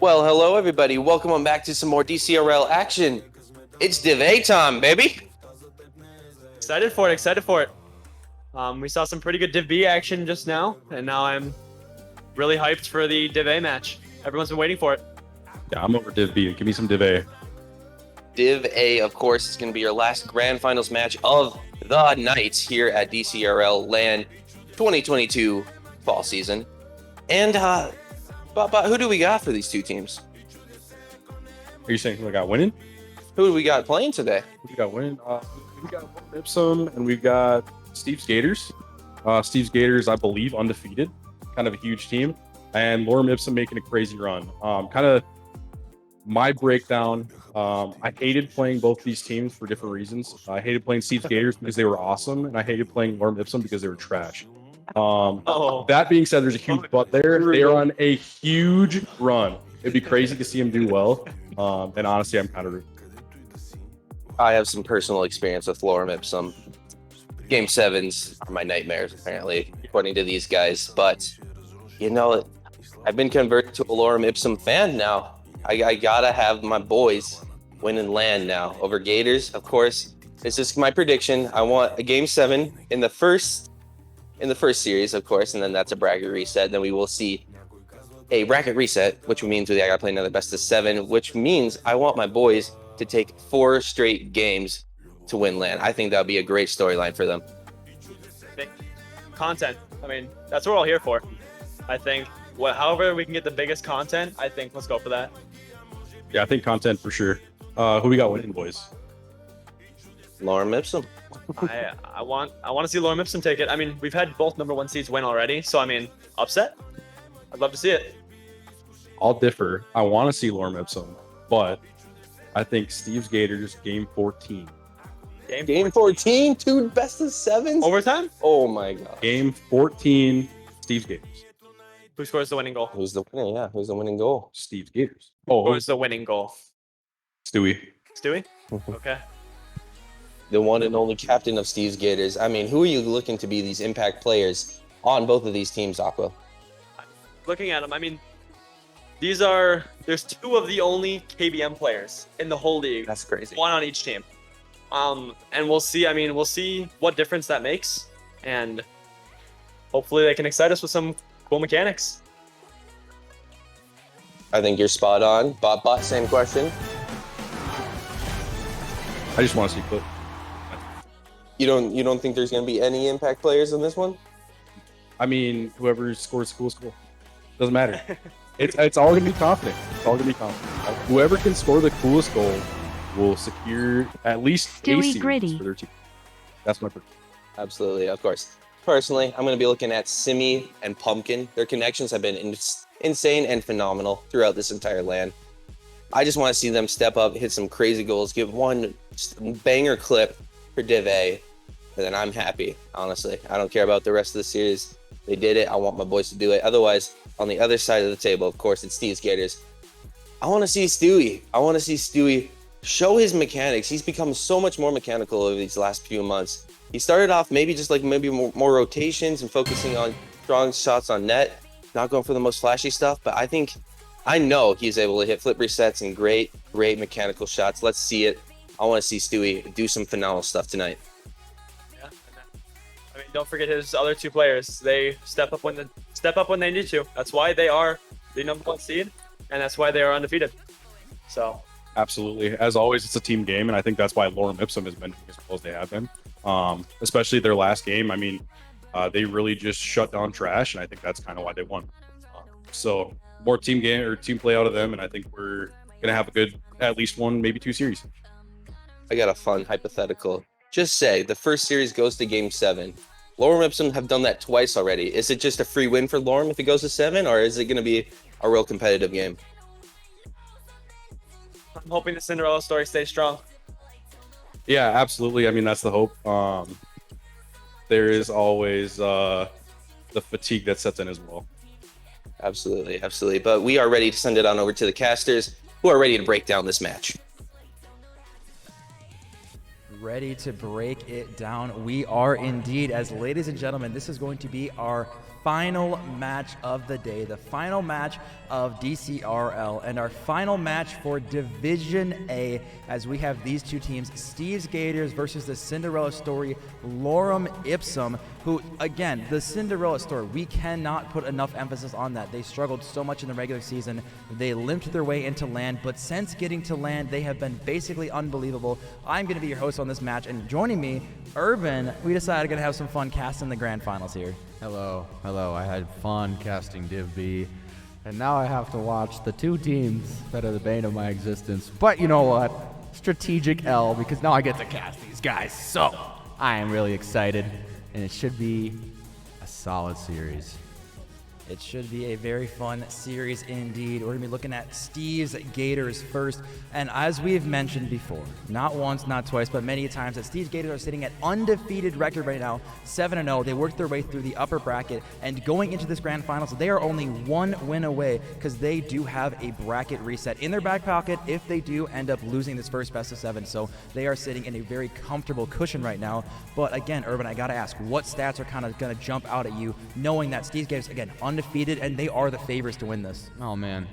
Well, hello everybody. Welcome on back to some more DCRL action. It's Div A time, baby. Excited for it, excited for it. We saw some pretty good Div B action just now, and now I'm really hyped for the Div A match. Everyone's been waiting for it. Yeah, I'm over Div B. Give me some Div A. Div A, of course, is going to be your last grand finals match of the night here at DCRL LAN 2022 fall season. And but who do we got for these two teams? Are you saying who I got winning? Who do we got playing today? We got winning. We got Ipsum and we've got Steve's Gators. Steve's Gators, I believe, undefeated. Kind of a huge team. And Lorem Ipsum making a crazy run. Kind of my breakdown. I hated playing both these teams for different reasons. I hated playing Steve's Gators because they were awesome, and I hated playing Lorem Ipsum because they were trash. That being said, there's a huge but there. They are on a huge run. It'd be crazy to see them do well. And honestly, I'm kind of. I have some personal experience with Lorem Ipsum. Game 7s are my nightmares, apparently, according to these guys. But, you know, I've been converted to a Lorem Ipsum fan now. I gotta have my boys win and LAN now over Gators. Of course, this is my prediction. I want a Game 7 in the first series, of course, and then that's a bracket reset. Then we will see a bracket reset, which means I gotta play another best of 7, which means I want my boys to take 4 straight games to win LAN. I think that would be a great storyline for them. Content. I mean, that's what we're all here for. I think, however we can get the biggest content, I think let's go for that. Yeah, I think content for sure. Who we got winning, boys? Lorem Ipsum. I want to see Lorem Ipsum take it. I mean, we've had both #1 seeds win already, so I mean, upset. I'd love to see it. I'll differ. I want to see Lorem Ipsum, but I think Steve's Gators game 14. Game 14, 2 best of 7s. Overtime? Oh my god. Game 14, Steve's Gators. Who scores the winning goal? Who's the winner? Yeah, who's the winning goal? Steve's Gators. Who's the winning goal? Stewie. Stewie? Okay. The one and only captain of Steve's Gators. I mean, who are you looking to be these impact players on both of these teams, Aqua? Looking at them, I mean, there's 2 of the only KBM players in the whole league. That's crazy. 1 on each team. And we'll see. I mean, we'll see what difference that makes, and hopefully they can excite us with some cool mechanics. I think you're spot on. Bot, same question. I just want to see clip. You don't think there's going to be any impact players in this one? I mean, whoever scores the coolest goal. Doesn't matter. It's all going to be confident. It's all going to be confident. Whoever can score the coolest goal will secure at least a series for their team. That's my prediction. Absolutely, of course. Personally, I'm going to be looking at Simi and Pumpkin. Their connections have been insane and phenomenal throughout this entire LAN. I just want to see them step up, hit some crazy goals, give one banger clip for Div A, and then I'm happy, honestly. I don't care about the rest of the series. They did it. I want my boys to do it. Otherwise, on the other side of the table, of course, it's Steve's Gators. I want to see Stewie. I want to see Stewie show his mechanics. He's become so much more mechanical over these last few months. He started off maybe more rotations and focusing on strong shots on net, not going for the most flashy stuff, but I know he's able to hit flip resets and great mechanical shots. Let's see it. I want to see Stewie do some phenomenal stuff tonight. Yeah, I mean, don't forget his other 2 players. They step up when they need to. That's why they are the #1 seed, and that's why they are undefeated. So. Absolutely. As always, it's a team game, and I think that's why Lorem Ipsum has been doing as well as they have been. Especially their last game. I mean, they really just shut down trash, and I think that's kind of why they won. So more team game or team play out of them, and I think we're gonna have a good at least 1, maybe 2 series. I got a fun hypothetical. Just say the first series goes to Game 7. Lorem Ipsum have done that twice already. Is it just a free win for Lorem if it goes to 7, or is it going to be a real competitive game? I'm hoping the Cinderella story stays strong. Yeah, absolutely. I mean, that's the hope. There is always the fatigue that sets in as well. Absolutely. But we are ready to send it on over to the casters, who are ready to break down this match. Ready to break it down. We are indeed, as ladies and gentlemen, this is going to be our final match of the day, the final match of DCRL, and our final match for Division A, as we have these two teams, Steve's Gators versus the Cinderella Story, Lorem Ipsum, who, again, the Cinderella Story, we cannot put enough emphasis on that. They struggled so much in the regular season. They limped their way into LAN, but since getting to LAN, they have been basically unbelievable. I'm going to be your host on this match, and joining me, Urban. We decided we're going to have some fun casting the grand finals here. Hello. I had fun casting Div B, and now I have to watch the two teams that are the bane of my existence. But you know what? Strategic L, because now I get to cast these guys. So I am really excited, and it should be a solid series. It should be a very fun series indeed. We're going to be looking at Steve's Gators first. And as we've mentioned before, not once, not twice, but many times, that Steve's Gators are sitting at undefeated record right now, 7-0. They worked their way through the upper bracket. And going into this grand finals, they are only one win away because they do have a bracket reset in their back pocket if they do end up losing this first best of 7. So they are sitting in a very comfortable cushion right now. But again, Urban, I got to ask, what stats are kind of going to jump out at you knowing that Steve's Gators, again, undefeated, and they are the favorites to win this? Oh man,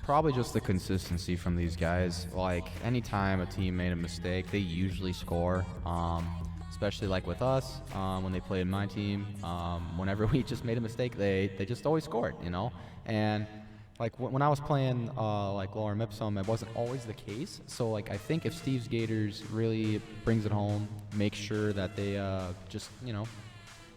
probably just the consistency from these guys. Like anytime a team made a mistake, they usually score. Especially like with us, when they played my team, whenever we just made a mistake, they just always scored, you know. And like when I was playing like Lorem Ipsum, it wasn't always the case. So like I think if Steve's Gators really brings it home, makes sure that they just, you know,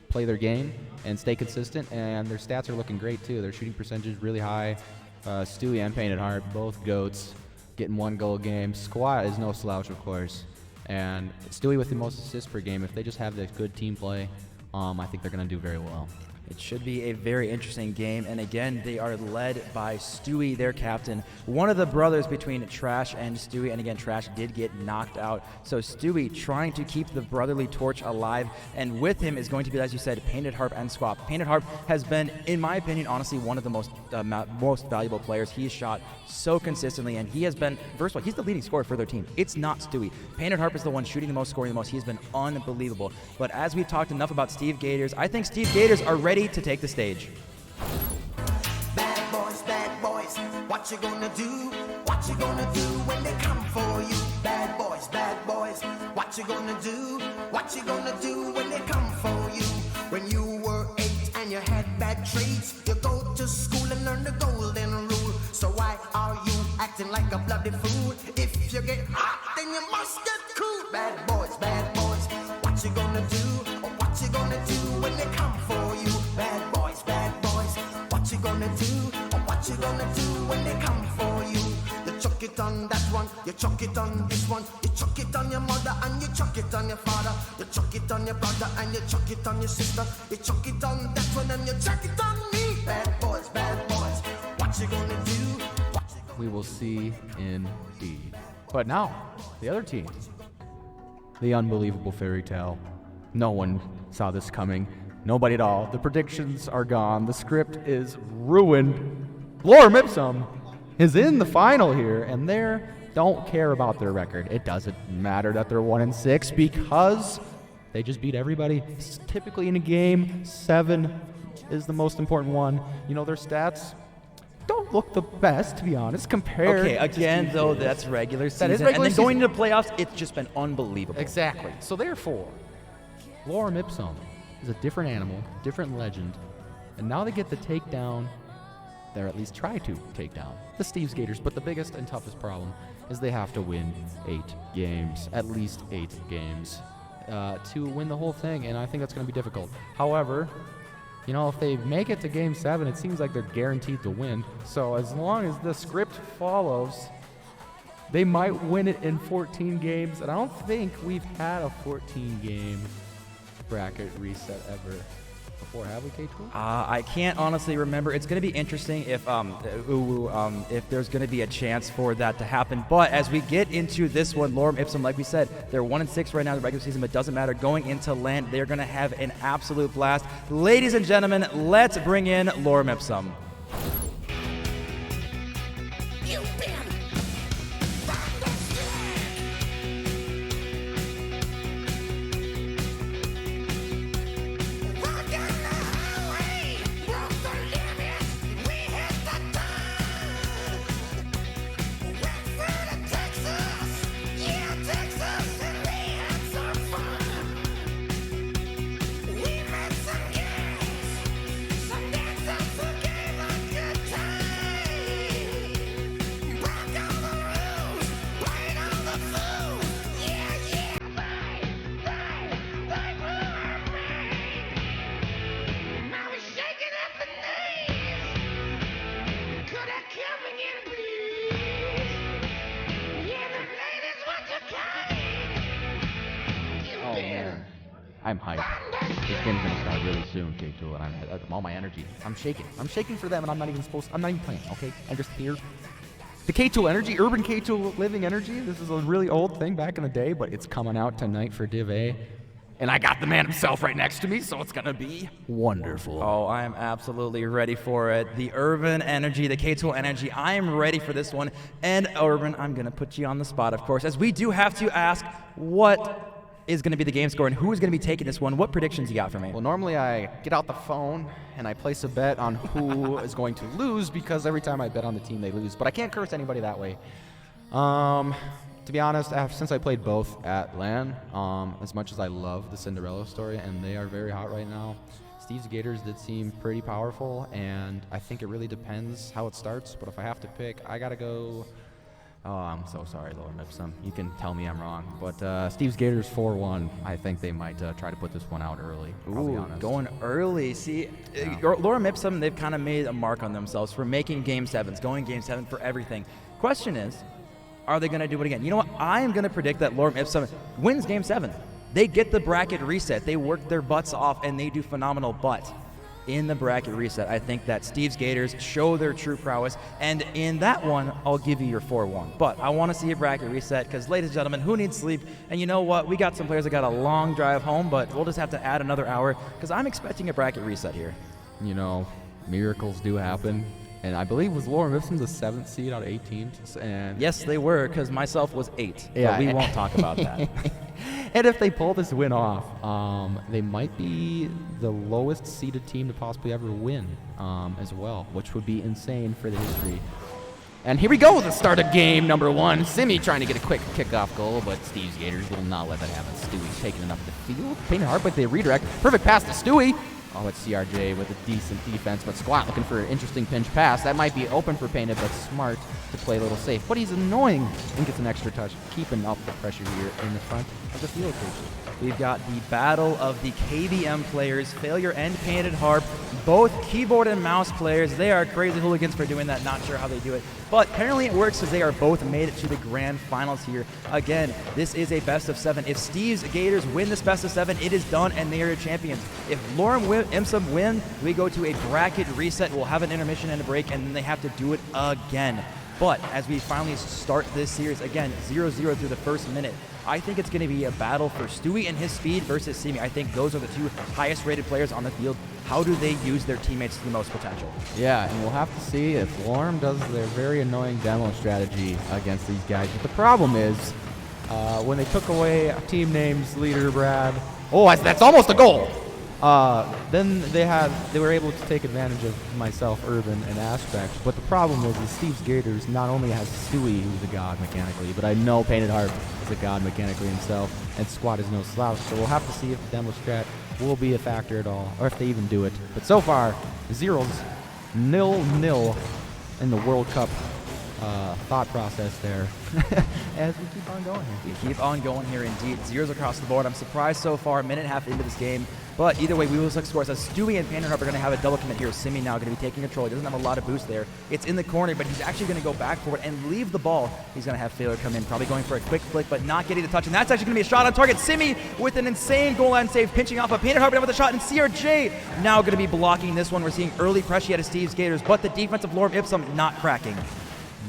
play their game and stay consistent, and their stats are looking great too. Their shooting percentage is really high. Stewie and Painted Heart, both GOATs, getting 1 goal a game. Squat is no slouch, of course. And Stewie with the most assists per game. If they just have this good team play, I think they're going to do very well. It should be a very interesting game, and again, they are led by Stewie, their captain, one of the brothers between Trash and Stewie, and again, Trash did get knocked out. So Stewie trying to keep the brotherly torch alive, and with him is going to be, as you said, Painted Harp and Squap. Painted Harp has been, in my opinion, honestly, one of the most valuable players. He's shot so consistently, and he has been, first of all, he's the leading scorer for their team. It's not Stewie. Painted Harp is the one shooting the most, scoring the most. He's been unbelievable. But as we've talked enough about Steve Gators, I think Steve Gators are ready to take the stage. Bad boys, what you gonna do? What you gonna do when they come for you? Bad boys, what you gonna do? What you gonna do when they come for you? When you were 8 and you had bad traits, you go to school and learn the golden rule. So why are you acting like a bloody fool? If you get hot, then you must get cool. Bad boys, what you gonna do? Or what you gonna do when they come for you? Bad boys, what you gonna do? Or what you gonna do when they come for you? You chuck it on that one, you chuck it on this one, you chuck it on your mother and you chuck it on your father, you chuck it on your brother and you chuck it on your sister, you chuck it on that one and you chuck it on me. Bad boys, what you gonna do? We will see indeed. But now, the other team. The unbelievable fairy tale. No one saw this coming. Nobody at all. The predictions are gone. The script is ruined. Lorem Ipsum is in the final here, and they don't care about their record. It doesn't matter that they're 1-6 because they just beat everybody. Typically in a game, 7 is the most important one. You know, their stats don't look the best, to be honest, compared Okay, to again, Steve though, Gators. that's regular season. That is regular and then going season. into playoffs, it's just been unbelievable. Exactly. So therefore, Lorem Ipsum is a different animal, different legend, and now they get to take down, or at least try to take down, the Steve's Gators. But the biggest and toughest problem is they have to win 8 games, at least 8 games, to win the whole thing, and I think that's going to be difficult. However, you know, if they make it to Game 7, it seems like they're guaranteed to win. So as long as the script follows, they might win it in 14 games, and I don't think we've had a 14-game bracket reset ever before, have we, K2? I can't honestly remember. It's going to be interesting if there's going to be a chance for that to happen. But as we get into this one, Lorem Ipsum, like we said, they're 1-6 right now in the regular season, but it doesn't matter. Going into LAN, they're going to have an absolute blast. Ladies and gentlemen, let's bring in Lorem Ipsum. I'm hyped. This game's gonna start really soon, K2, and I'm all my energy. I'm shaking. I'm shaking for them, and I'm not even playing, okay? I'm just here. The K2 energy, urban K2 living energy. This is a really old thing back in the day, but it's coming out tonight for Div A. And I got the man himself right next to me, so it's gonna be wonderful. Oh, I am absolutely ready for it. The Urban energy, the K2 energy, I am ready for this one. And Urban, I'm gonna put you on the spot, of course, as we do have to ask what is gonna be the game score and who is gonna be taking this one. What predictions you got for me? Well, normally I get out the phone and I place a bet on who is going to lose, because every time I bet on the team, they lose. But I can't curse anybody that way. To be honest, since I played both at LAN, as much as I love the Cinderella story, and they are very hot right now, Steve's Gators did seem pretty powerful, and I think it really depends how it starts. But if I have to pick, I gotta go. Oh, I'm so sorry, Lorem Ipsum. You can tell me I'm wrong. But Steve's Gators 4-1. I think they might try to put this one out early. I'll be honest. Going early. See, Lorem Ipsum, they've kind of made a mark on themselves for making Game 7s, going Game 7 for everything. Question is, are they going to do it again? You know what? I am going to predict that Lorem Ipsum wins Game 7. They get the bracket reset. They work their butts off, and they do phenomenal. But in the bracket reset, I think that Steve's Gators show their true prowess. And in that one, I'll give you your 4-1. But I want to see a bracket reset because, ladies and gentlemen, who needs sleep? And you know what? We got some players that got a long drive home, but we'll just have to add another hour because I'm expecting a bracket reset here. You know, miracles do happen. And I believe was Lorem Ipsum the 7th seed out of 8 teams. And yes, they were, because myself was 8. Yeah, but we won't talk about that. And if they pull this win off, they might be the lowest seeded team to possibly ever win as well, which would be insane for the history. And here we go, the start of game number 1. Simi trying to get a quick kickoff goal, but Steve's Gators will not let that happen. Stewie's taking it up the field. Painted hard, but they redirect. Perfect pass to Stewie. Oh, it's CRJ with a decent defense, but Squat looking for an interesting pinch pass. That might be open for Painted, but smart to play a little safe. But he's annoying and gets an extra touch, keeping up the pressure here in the front of the field. We've got the battle of the KBM players, Failure and Painted Harp, both keyboard and mouse players. They are crazy hooligans for doing that, not sure how they do it. But apparently it works because they are both made it to the grand finals here. Again, this is a best of 7. If Steve's Gators win this best of 7, it is done and they are champions. If Lorem Ipsum win, we go to a bracket reset. We'll have an intermission and a break, and then they have to do it again. But as we finally start this series, again, 0-0 through the first minute, I think it's going to be a battle for Stewie and his speed versus Simi. I think those are the two highest rated players on the field. How do they use their teammates to the most potential? Yeah, and we'll have to see if Lorem does their very annoying demo strategy against these guys. But the problem is, when they took away team names, leader Brad, oh, that's almost a goal. Then they were able to take advantage of myself, Urban, and Aspect. But the problem is Steve's Gators not only has Stewie, who's a god mechanically, but I know Painted Harp is a god mechanically himself, and Squad is no slouch. So we'll have to see if the demo strat will be a factor at all, or if they even do it. But so far, 0-0 in the World Cup thought process there. As we keep on going here. We keep on going here indeed. 0s across the board. I'm surprised so far, a minute and a half into this game. But either way, we will look scores. As Stewie and Painted Harp are going to have a double commit here. Simi now going to be taking control. He doesn't have a lot of boost there. It's in the corner, but he's actually going to go back for it and leave the ball. He's going to have Failure come in, probably going for a quick flick, but not getting the touch. And that's actually going to be a shot on target. Simi with an insane goal line save, pinching off a Painted Harp with a shot, and CRJ now going to be blocking this one. We're seeing early pressure out of Steve's Gators, but the defense of Lorem Ipsum not cracking.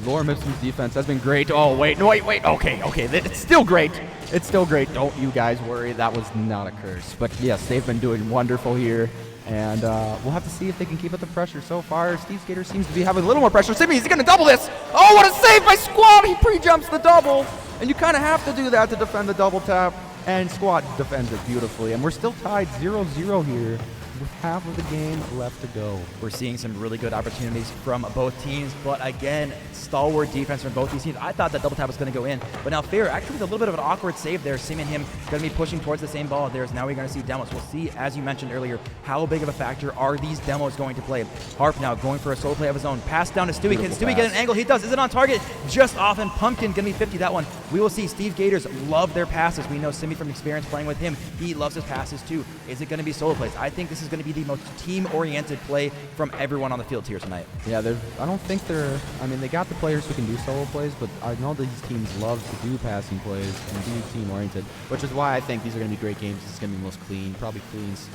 Lorem Ipsum's defense has been great. Oh, wait. Okay. It's still great. It's still great. Don't you guys worry. That was not a curse. But yes, they've been doing wonderful here. And we'll have to see if they can keep up the pressure. So far, Steve's Gators seems to be having a little more pressure. Simi, he's going to double this. Oh, what a save by Squad. He pre-jumps the double. And you kind of have to do that to defend the double tap. And Squad defends it beautifully. And we're still tied 0-0 here, with half of the game left to go. We're seeing some really good opportunities from both teams, but again, stalwart defense from both these teams. I thought that double tap was going to go in, but now Fair actually with a little bit of an awkward save there. Simi and him going to be pushing towards the same ball of theirs. Now we're going to see demos. We'll see, as you mentioned earlier, how big of a factor are these demos going to play. Harp now going for a solo play of his own. Pass down to Stewie. Can Stewie get an angle? He does. Is it on target? Just off, and Pumpkin going to be 50 that one. We will see Steve Gators love their passes. We know Simi from experience playing with him. He loves his passes too. Is it going to be solo plays? I think this is going to be the most team-oriented play from everyone on the field here tonight. Yeah, I don't think I mean, they got the players who can do solo plays, but I know these teams love to do passing plays and be team-oriented, which is why I think these are going to be great games. This is going to be the most clean, probably cleanest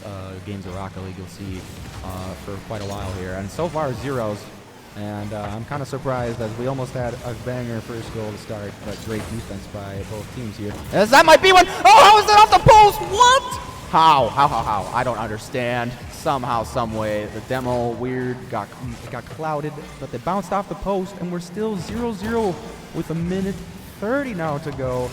games of Rocket League you'll see for quite a while here. And so far, zeros. And I'm kind of surprised as we almost had a banger first goal to start, but great defense by both teams here. As that might be one. Oh, how is that off the post? What? How? I don't understand. Somehow, some way, the demo weird it got clouded, but they bounced off the post, and we're still 0-0 with 1:30 now to go.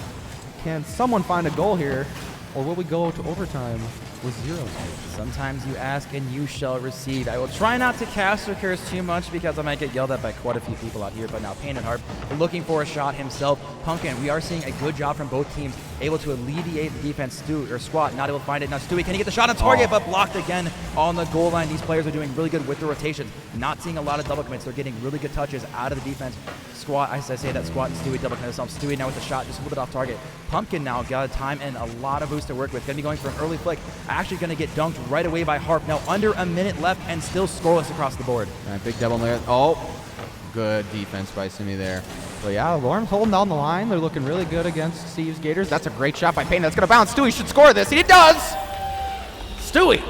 Can someone find a goal here, or will we go to overtime with zeros? Sometimes you ask and you shall receive. I will try not to cast or curse too much because I might get yelled at by quite a few people out here, but now Painted Harp looking for a shot himself. Pumpkin, we are seeing a good job from both teams, able to alleviate the defense. Squat, not able to find it. Now Stewie, can he get the shot on target, but blocked again on the goal line. These players are doing really good with the rotations. Not seeing a lot of double commits. They're getting really good touches out of the defense. Squat, I say that Squat and Stewie double commit themselves. Stewie now with the shot, just a little bit off target. Pumpkin now got a time and a lot of boost to work with. Going to be going for an early flick. Actually going to get dunked right away by Harp. Now under a minute left and still scoreless across the board. Big double there. Oh, good defense by Simi there. But yeah, Lorem's holding down the line. They're looking really good against Steve's Gators. That's a great shot by Payne. That's going to bounce. Stewie should score this. He does! Stewie!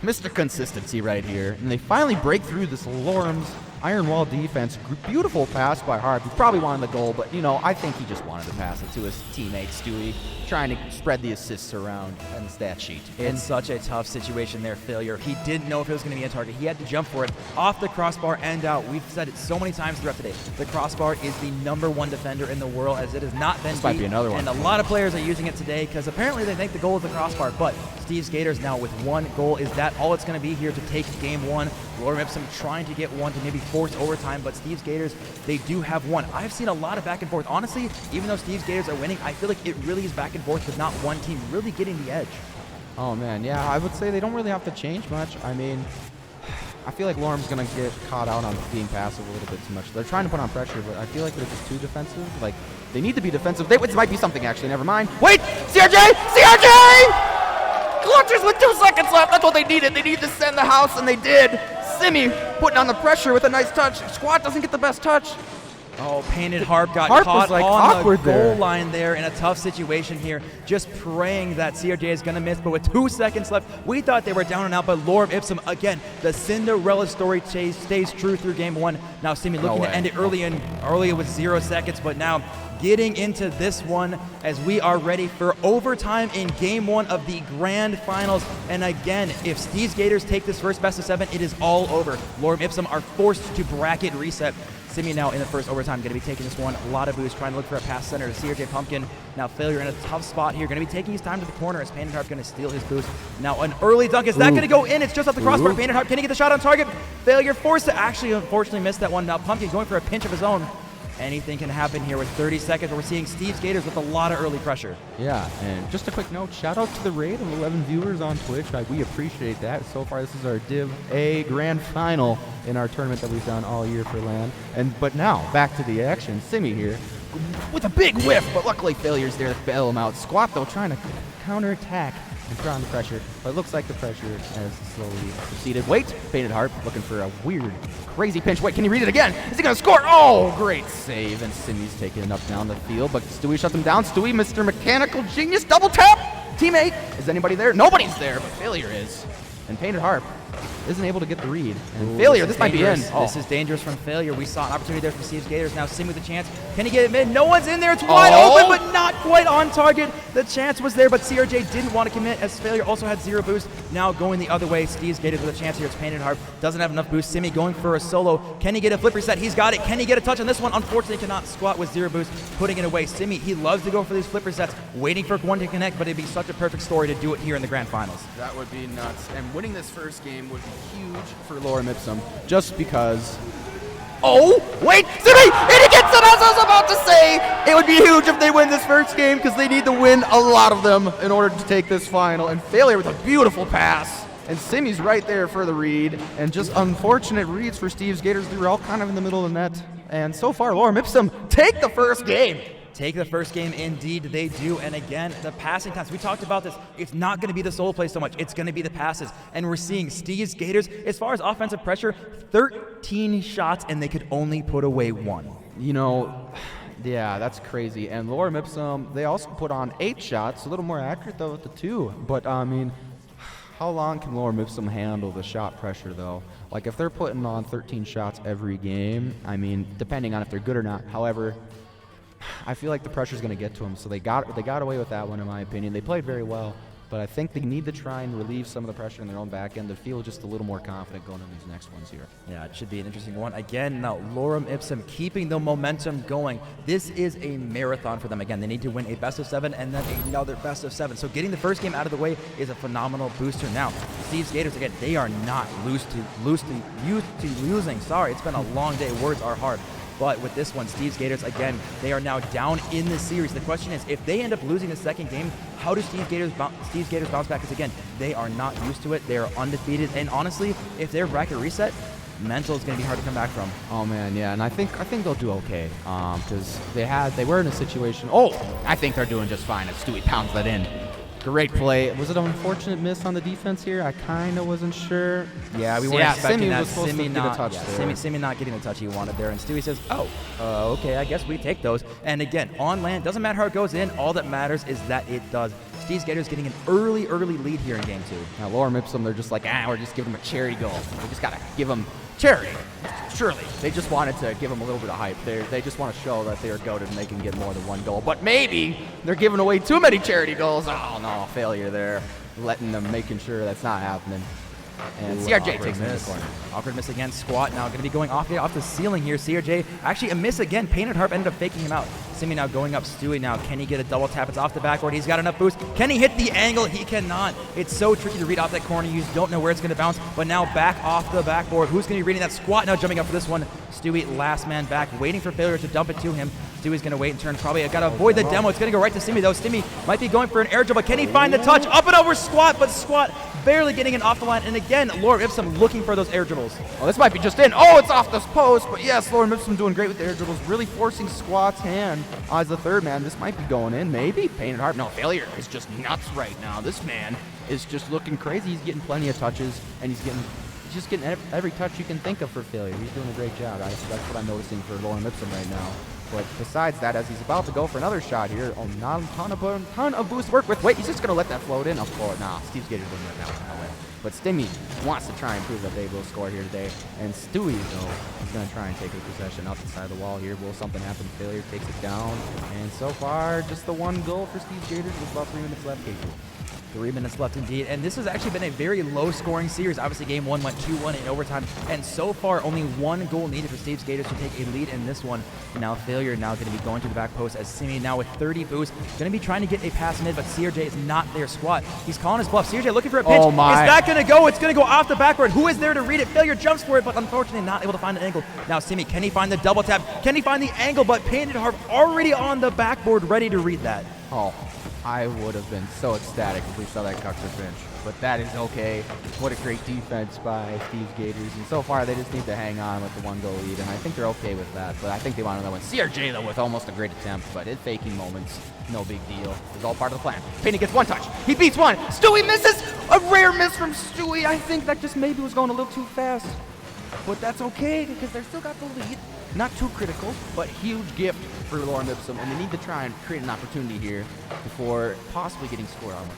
Mr. Consistency right here. And they finally break through this Lorem's iron wall defense. Beautiful pass by Harp. He probably wanted the goal, but, you know, I think he just wanted to pass it to his teammate, Stewie, trying to spread the assists around on the stat sheet. In such a tough situation there, Failure. He didn't know if it was going to be a target. He had to jump for it off the crossbar and out. We've said it so many times throughout today. The crossbar is the #1 defender in the world, as it has not been. This might be another one. And a lot of players are using it today because apparently they think the goal is the crossbar. But Steve's Gators now with 1 goal. Is that all it's going to be here to take game 1? Lorem Ipsum trying to get 1 to maybe force overtime, but Steve's Gators, they do have 1. I've seen a lot of back and forth. Honestly, even though Steve's Gators are winning, I feel like it really is back and forth with not one team really getting the edge. Oh, man, yeah, I would say they don't really have to change much. I mean, I feel like Lorem's going to get caught out on being passive a little bit too much. They're trying to put on pressure, but I feel like they're just too defensive. Like, they need to be defensive. It might be something, actually. Never mind. Wait! CRJ! Clutches with 2 seconds left. That's what they needed. They needed to send the house, and they did. Simi putting on the pressure with a nice touch. Squat doesn't get the best touch. Oh, Painted Harp got Harp caught was, like, on the awkward goal there. line there in a tough situation here. Just praying that CRJ is going to miss, but with 2 seconds left, we thought they were down and out, but Lorem Ipsum, again, the Cinderella story stays true through game 1. Now Simi looking to end it early with 0 seconds, but now getting into this one as we are ready for overtime in game 1 of the grand finals. And again, if Steve's Gators take this first best of 7, it is all over. Lorem Ipsum are forced to bracket reset. Simi now in the first overtime, going to be taking this one. A lot of boost, trying to look for a pass center to CRJ Pumpkin. Now Failure in a tough spot here. Going to be taking his time to the corner as Painted Harp going to steal his boost. Now an early dunk. Is that going to go in? It's just off the crossbar. Painted Harp, can he get the shot on target? Failure forced to actually, unfortunately, miss that one. Now Pumpkin going for a pinch of his own. Anything can happen here with 30 seconds. We're seeing Steve's Gators with a lot of early pressure. Yeah, and just a quick note, shout out to the raid of 11 viewers on Twitch. We appreciate that. So far, this is our Div A Grand Final in our tournament that we've done all year for LAN. But now, back to the action. Simi here with a big whiff, but luckily Failure's there to bail him out. Squat, though, trying to counterattack and throw on the pressure, but it looks like the pressure has slowly proceeded. Wait, Painted Harp looking for a weird, crazy pinch. Wait, can he read it again? Is he gonna score? Oh, great save, and Simi's taking it up down the field, but Stewie shuts him down. Stewie, Mr. Mechanical Genius, double tap! Teammate, is anybody there? Nobody's there, but Failure is. And Painted Harp isn't able to get the read. And Failure, this might be in. This is dangerous from Failure. We saw an opportunity there for Steve's Gators. Now Simi with a chance. Can he get it mid? No one's in there. It's wide open, but not quite on target. The chance was there, but CRJ didn't want to commit as Failure also had 0 boost. Now going the other way, Steve's Gators with a chance here. It's Painted Harp. Doesn't have enough boost. Simi going for a solo. Can he get a flip reset? He's got it. Can he get a touch on this one? Unfortunately, cannot. Squat with 0 boost, putting it away. Simi, he loves to go for these flip resets, waiting for one to connect, but it'd be such a perfect story to do it here in the grand finals. That would be nuts. And winning this first game would be huge for Lorem Ipsum, just because. Oh, wait, Simi! And he gets it, as I was about to say! It would be huge if they win this first game, because they need to win a lot of them in order to take this final. And Failure with a beautiful pass. And Simi's right there for the read. And just unfortunate reads for Steve's Gators. They were all kind of in the middle of the net. And so far, Lorem Ipsum take the first game. take the first game. Indeed, they do. And again, the passing times. We talked about this. It's not going to be the solo play so much. It's going to be the passes. And we're seeing Steve's Gators, as far as offensive pressure, 13 shots, and they could only put away 1. You know, yeah, that's crazy. And Lorem Ipsum, they also put on 8 shots, a little more accurate though with the 2. But I mean, how long can Lorem Ipsum handle the shot pressure though? Like if they're putting on 13 shots every game, I mean, depending on if they're good or not. However, I feel like the pressure's going to get to them, so they got away with that one in my opinion. They played very well, but I think they need to try and relieve some of the pressure in their own back end to feel just a little more confident going into these next ones here. Yeah, it should be an interesting one. Again, now Lorem Ipsum keeping the momentum going. This is a marathon for them. Again, they need to win a best of 7 and then another best of 7. So getting the first game out of the way is a phenomenal booster. Now, Steve's Gators, again, they are not used to losing. Sorry, it's been a long day. Words are hard. But with this one, Steve's Gators, again, they are now down in the series. The question is, if they end up losing the second game, how do Steve's Gators bounce back? Because again, they are not used to it. They are undefeated. And honestly, if their bracket reset, mental is going to be hard to come back from. Oh man, yeah, and I think they'll do okay because they were in a situation. Oh, I think they're doing just fine as Stewie pounds that in. Great play. Was it an unfortunate miss on the defense here? I kind of wasn't sure. Yeah, we weren't expecting Simi that. was supposed to get a touch there. Simi not getting the touch he wanted there. And Stewie says, okay, I guess we take those. And again, on land, doesn't matter how it goes in. All that matters is that it does. Steve's Gators getting an early lead here in game 2. Now, Lorem Ipsum, they're just like, we're just giving them a charity goal. We just got to give them charity. Surely. They just wanted to give them a little bit of hype. They just want to show that they are goated and they can get more than 1 goal. But maybe they're giving away too many charity goals. Oh, no, failure there. Making sure that's not happening. And CRJ takes it in the corner. Awkward miss again. Squat now going to be going off the ceiling here. CRJ actually a miss again. Painted Harp ended up faking him out. Simi now going up. Stewie now. Can he get a double tap? It's off the backboard. He's got enough boost. Can he hit the angle? He cannot. It's so tricky to read off that corner. You don't know where it's going to bounce. But now back off the backboard. Who's going to be reading that? Squat now jumping up for this one. Stewie last man back, waiting for failure to dump it to him. Stewie's going to wait and turn. Probably got to avoid the demo. It's going to go right to Simi though. Simi might be going for an air dribble. Can he find the touch? Up and over Squat, but Squat barely getting it off the line. And again, Lorem Ipsum looking for those air dribbles. Oh, this might be just in. Oh, it's off this post. But yes, Lorem Ipsum doing great with the air dribbles, really forcing Squat's hand as the third man. This might be going in, maybe. Painted Harp. No, failure is just nuts right now. This man is just looking crazy. He's getting plenty of touches, and he's just getting every touch you can think of for failure. He's doing a great job. That's what I'm noticing for Lorem Ipsum right now. But besides that, as he's about to go for another shot here, not a ton of boost to work with. Wait, he's just going to let that float in? Of course, nah, Steve's Gators doesn't let that one away. But Stimmy wants to try and prove that they will score here today. And Stewie, though, is going to try and take a possession up the side of the wall here. Will something happen? Failure takes it down. And so far, just the 1 goal for Steve's Gators with about 3 minutes left. 3 minutes left indeed, and this has actually been a very low-scoring series. Obviously, game 1 went 2-1 in overtime, and so far, only 1 goal needed for Steve's Gators to take a lead in this one. Now, failure now going to be going to the back post as Simi now with 30 boost, going to be trying to get a pass mid, but CRJ is not there. Squat. He's calling his bluff. CRJ looking for a pitch. Oh my. Is that going to go? It's going to go off the backward. Who is there to read it? Failure jumps for it, but unfortunately not able to find an angle. Now, Simi, can he find the double tap? Can he find the angle? But Painted Harp already on the backboard, ready to read that. Oh, I would have been so ecstatic if we saw that Cuxer finish. But that is okay. What a great defense by Steve's Gators. And so far, they just need to hang on with the 1 goal lead. And I think they're okay with that. But I think they want another one. CRJ, though, with almost a great attempt. But it's faking moments. No big deal. It's all part of the plan. Penny gets 1 touch. He beats 1. Stewie misses. A rare miss from Stewie. I think that just maybe was going a little too fast. But that's okay because they still got the lead. Not too critical, but huge gift for Lorem Ipsum, and they need to try and create an opportunity here before possibly getting scored on.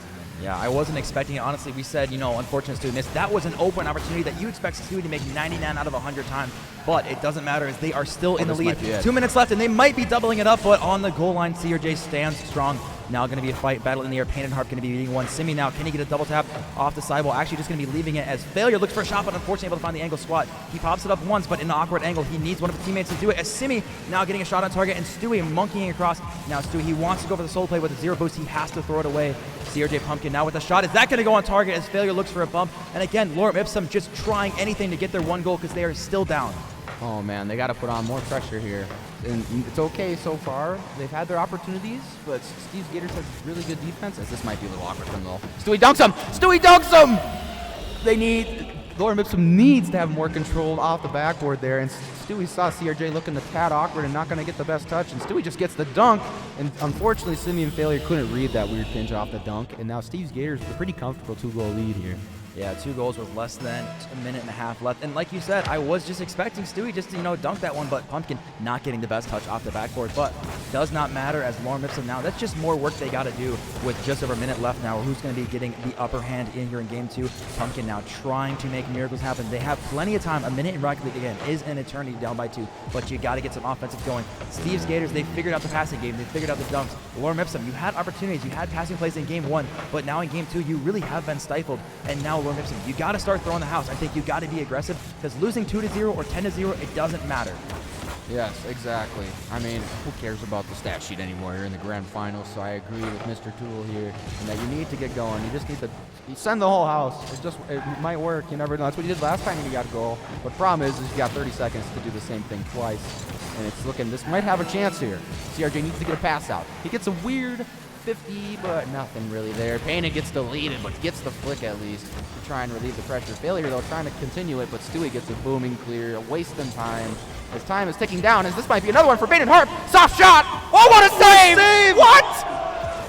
Yeah, I wasn't expecting it. Honestly, we said, unfortunate Stewie missed. That was an open opportunity that you expect Stewie to make 99 out of 100 times, but it doesn't matter as they are still in the lead. 2 minutes left, and they might be doubling it up, but on the goal line, CRJ stands strong. Now going to be a fight, battle in the air. Painted Harp going to be beating 1. Simi now, can he get a double tap off the sidewall? Actually just going to be leaving it as failure. Looks for a shot, but unfortunately able to find the angle. Squat. He pops it up once, but in an awkward angle. He needs one of his teammates to do it. As Simi now getting a shot on target, and Stewie monkeying across. Now Stewie, he wants to go for the solo play with a 0 boost. He has to throw it away. CRJ Pumpkin now with a shot. Is that going to go on target as failure looks for a bump? And again, Lorem Ipsum just trying anything to get their 1 goal because they are still down. Oh man, they got to put on more pressure here. And it's okay so far. They've had their opportunities, but Steve's Gators has really good defense. As this might be a little awkward for them though. Stewie dunks him! Stewie dunks him! They need Lorem Ipsum needs to have more control off the backboard there, and Stewie saw CRJ looking a tad awkward and not going to get the best touch, and Stewie just gets the dunk, and unfortunately Simeon Failure couldn't read that weird pinch off the dunk, and now Steve's Gators with a pretty comfortable 2-goal lead here. Yeah, 2 goals with less than a minute and a half left. And like you said, I was just expecting Stewie just to, dunk that one, but Pumpkin not getting the best touch off the backboard. But does not matter as Lorem Ipsum now. That's just more work they got to do with just over a minute left now. Who's going to be getting the upper hand in here in game 2? Pumpkin now trying to make miracles happen. They have plenty of time. A minute in Rocket League, again, is an eternity down by 2. But you got to get some offensive going. Steve's Gators, they figured out the passing game. They figured out the dunks. Lorem Ipsum, you had opportunities. You had passing plays in game 1. But now in game 2, you really have been stifled. And now Lorem Ipsum, you got to start throwing the house. I think you got to be aggressive because losing 2-0 or 10-0, it doesn't matter. Yes, exactly. I mean, who cares about the stat sheet anymore? You're in the grand finals, so I agree with Mr. Tool here, and that you need to get going. You just need to send the whole house. It might work. You never know. That's what you did last time you got a goal. But problem is you got 30 seconds to do the same thing twice, and it's looking. This might have a chance here. CRJ needs to get a pass out. He gets a weird 50, but nothing really there. Payne gets deleted, but gets the flick at least to try and relieve the pressure. Failure, though, trying to continue it, but Stewie gets a booming clear, wasting time. As time is ticking down, as this might be another one for Payne Harp. Soft shot! Oh, what a save! What?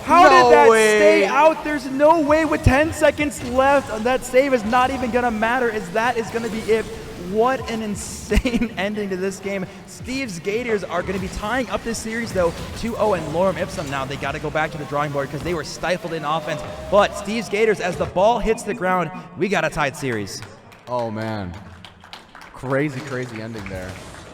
How No did that way. stay out? There's no way with 10 seconds left. That save is not even going to matter, as that is going to be it. What an insane ending to this game. Steve's Gators are going to be tying up this series, though, 2-0, and Lorem Ipsum now. They got to go back to the drawing board because they were stifled in offense. But Steve's Gators, as the ball hits the ground, we got a tied series. Oh, man. Crazy, crazy ending there.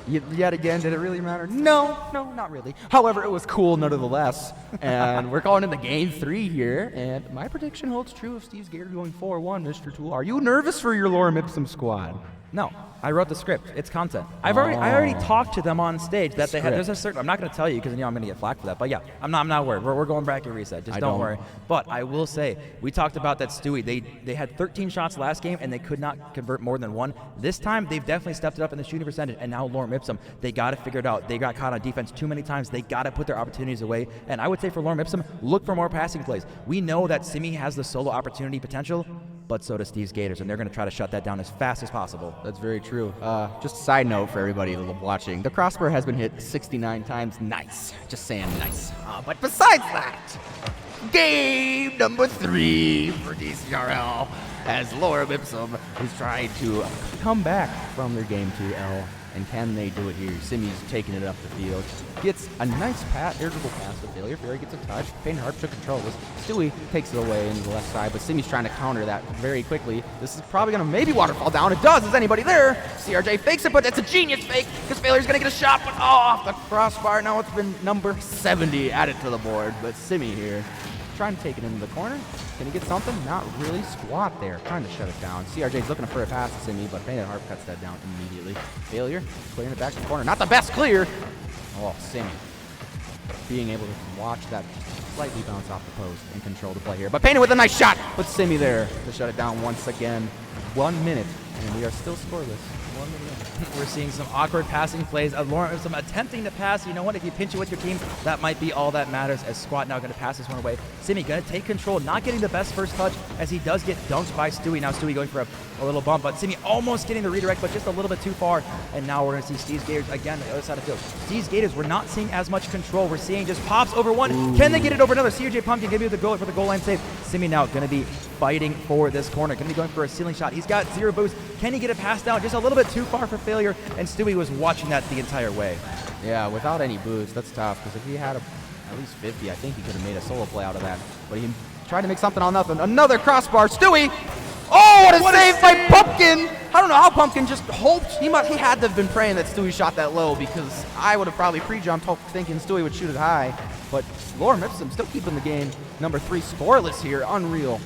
Yet again, did it really matter? No, not really. However, it was cool nonetheless. And we're going into game 3 here. And my prediction holds true of Steve's Gators going 4-1, Mr. Tool. Are you nervous for your Lorem Ipsum squad? No, I wrote the script. It's content. I already talked to them on stage that they had. There's a certain. I'm not going to tell you because I'm going to get flack for that. But yeah, I'm not worried. We're going bracket reset. Just don't worry. But I will say we talked about that Stewie. They had 13 shots last game and they could not convert more than 1. This time they've definitely stepped it up in the shooting percentage. And now Lorem Ipsum, they got to figure it out. They got caught on defense too many times. They got to put their opportunities away. And I would say for Lorem Ipsum, look for more passing plays. We know that Simi has the solo opportunity potential, but so does Steve's Gators, and they're going to try to shut that down as fast as possible. That's very true. Just a side note for everybody watching. The crossbar has been hit 69 times. Nice. Just saying nice. But besides that, game number 3 for DCRL as Lorem Ipsum is trying to come back from their game 2L. And can they do it here? Simi's taking it up the field. Gets a nice irritable pass to Failure. Failure gets a touch. Payne Harp took control. Stewie takes it away into the left side, but Simi's trying to counter that very quickly. This is probably going to maybe waterfall down. It does. Is anybody there? CRJ fakes it, but it's a genius fake because Failure's going to get a shot, but off the crossbar. Now it's been number 70 added to the board, but Simi here trying to take it into the corner. Can he get something? Not really. Squat there, trying to shut it down. CRJ's looking for a pass to Simi, but Payne Harp cuts that down immediately. Failure, clearing it back to the corner. Not the best clear. Oh, Simi being able to watch that slightly bounce off the post and control the play here. But Payne with a nice shot. But Simi there to shut it down once again. 1 minute, and we are still scoreless. 1 minute. We're seeing some awkward passing plays. Lorem Ipsum attempting to pass. You know what? If you pinch it with your team, that might be all that matters. As Squat now going to pass this one away. Simi going to take control, not getting the best first touch as he does get dunked by Stewie. Now Stewie going for a little bump, but Simi almost getting the redirect, but just a little bit too far. And now we're going to see Steve's Gators again on the other side of the field. Steve's Gators, we're not seeing as much control. We're seeing just pops over one. Ooh. Can they get it over another? CJ Pumpkin give you the goal for the goal line save. Simi now going to be fighting for this corner. Going to be going for a ceiling shot. He's got 0 boost. Can he get it passed down? Just a little bit too far for Failure, and Stewie was watching that the entire way. Yeah, without any boost, that's tough, because if he had at least 50, I think he could have made a solo play out of that. But he tried to make something on nothing. Another crossbar. Stewie! Oh, what a save by Pumpkin! I don't know how Pumpkin just hoped. He had to have been praying that Stewie shot that low, because I would have probably pre-jumped thinking Stewie would shoot it high. But Lorem Ipsum still keeping the game number 3 scoreless here. Unreal.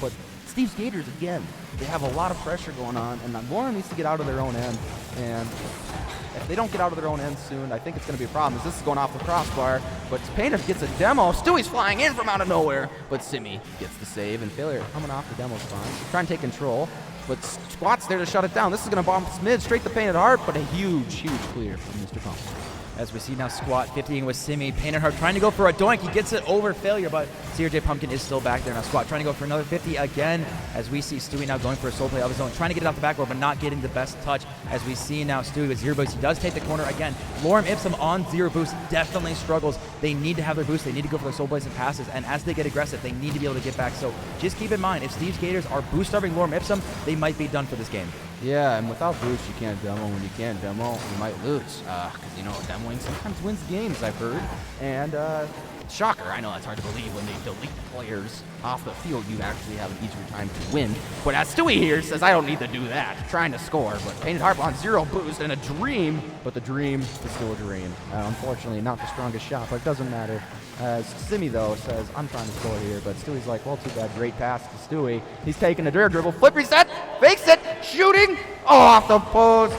But Steve's Gators, again, they have a lot of pressure going on, and Lorem needs to get out of their own end. And if they don't get out of their own end soon, I think it's going to be a problem, as this is going off the crossbar. But Payne gets a demo. Stewie's flying in from out of nowhere, but Simi gets the save, and Failure coming off the demo spawn. Trying to take control, but Squat's there to shut it down. This is going to bomb mid straight to Payne Harp, but a huge clear from Mr. Pumpkin. As we see now Squat 50ing with Simi. Painted Hard trying to go for a doink. He gets it over Failure, but CRJ Pumpkin is still back there. Now Squat trying to go for another 50 again, as we see Stewie now going for a soul play of his own, trying to get it off the backboard, but not getting the best touch. As we see now Stewie with 0 boost. He does take the corner again. Lorem Ipsum on 0 boost definitely struggles. They need to have their boost. They need to go for their soul plays and passes, and as they get aggressive, they need to be able to get back. So just keep in mind, if Steve's Gators are boost starving Lorem Ipsum, they might be done for this game. Yeah, and without boost, you can't demo. When you can't demo, you might lose. Because, you know, demoing sometimes wins games, I've heard. And, shocker, I know that's hard to believe when they delete players off the field. You actually have an easier time to win. But as Stewie here says, I don't need to do that. Trying to score, but Painted Harp on 0 boost and a dream. But the dream is still a dream. Unfortunately, not the strongest shot, but it doesn't matter. As Simi, though, says, I'm trying to score here, but Stewie's like, well, too bad. Great pass to Stewie. He's taking a dare dribble, flip reset, fakes it, shooting, off the post.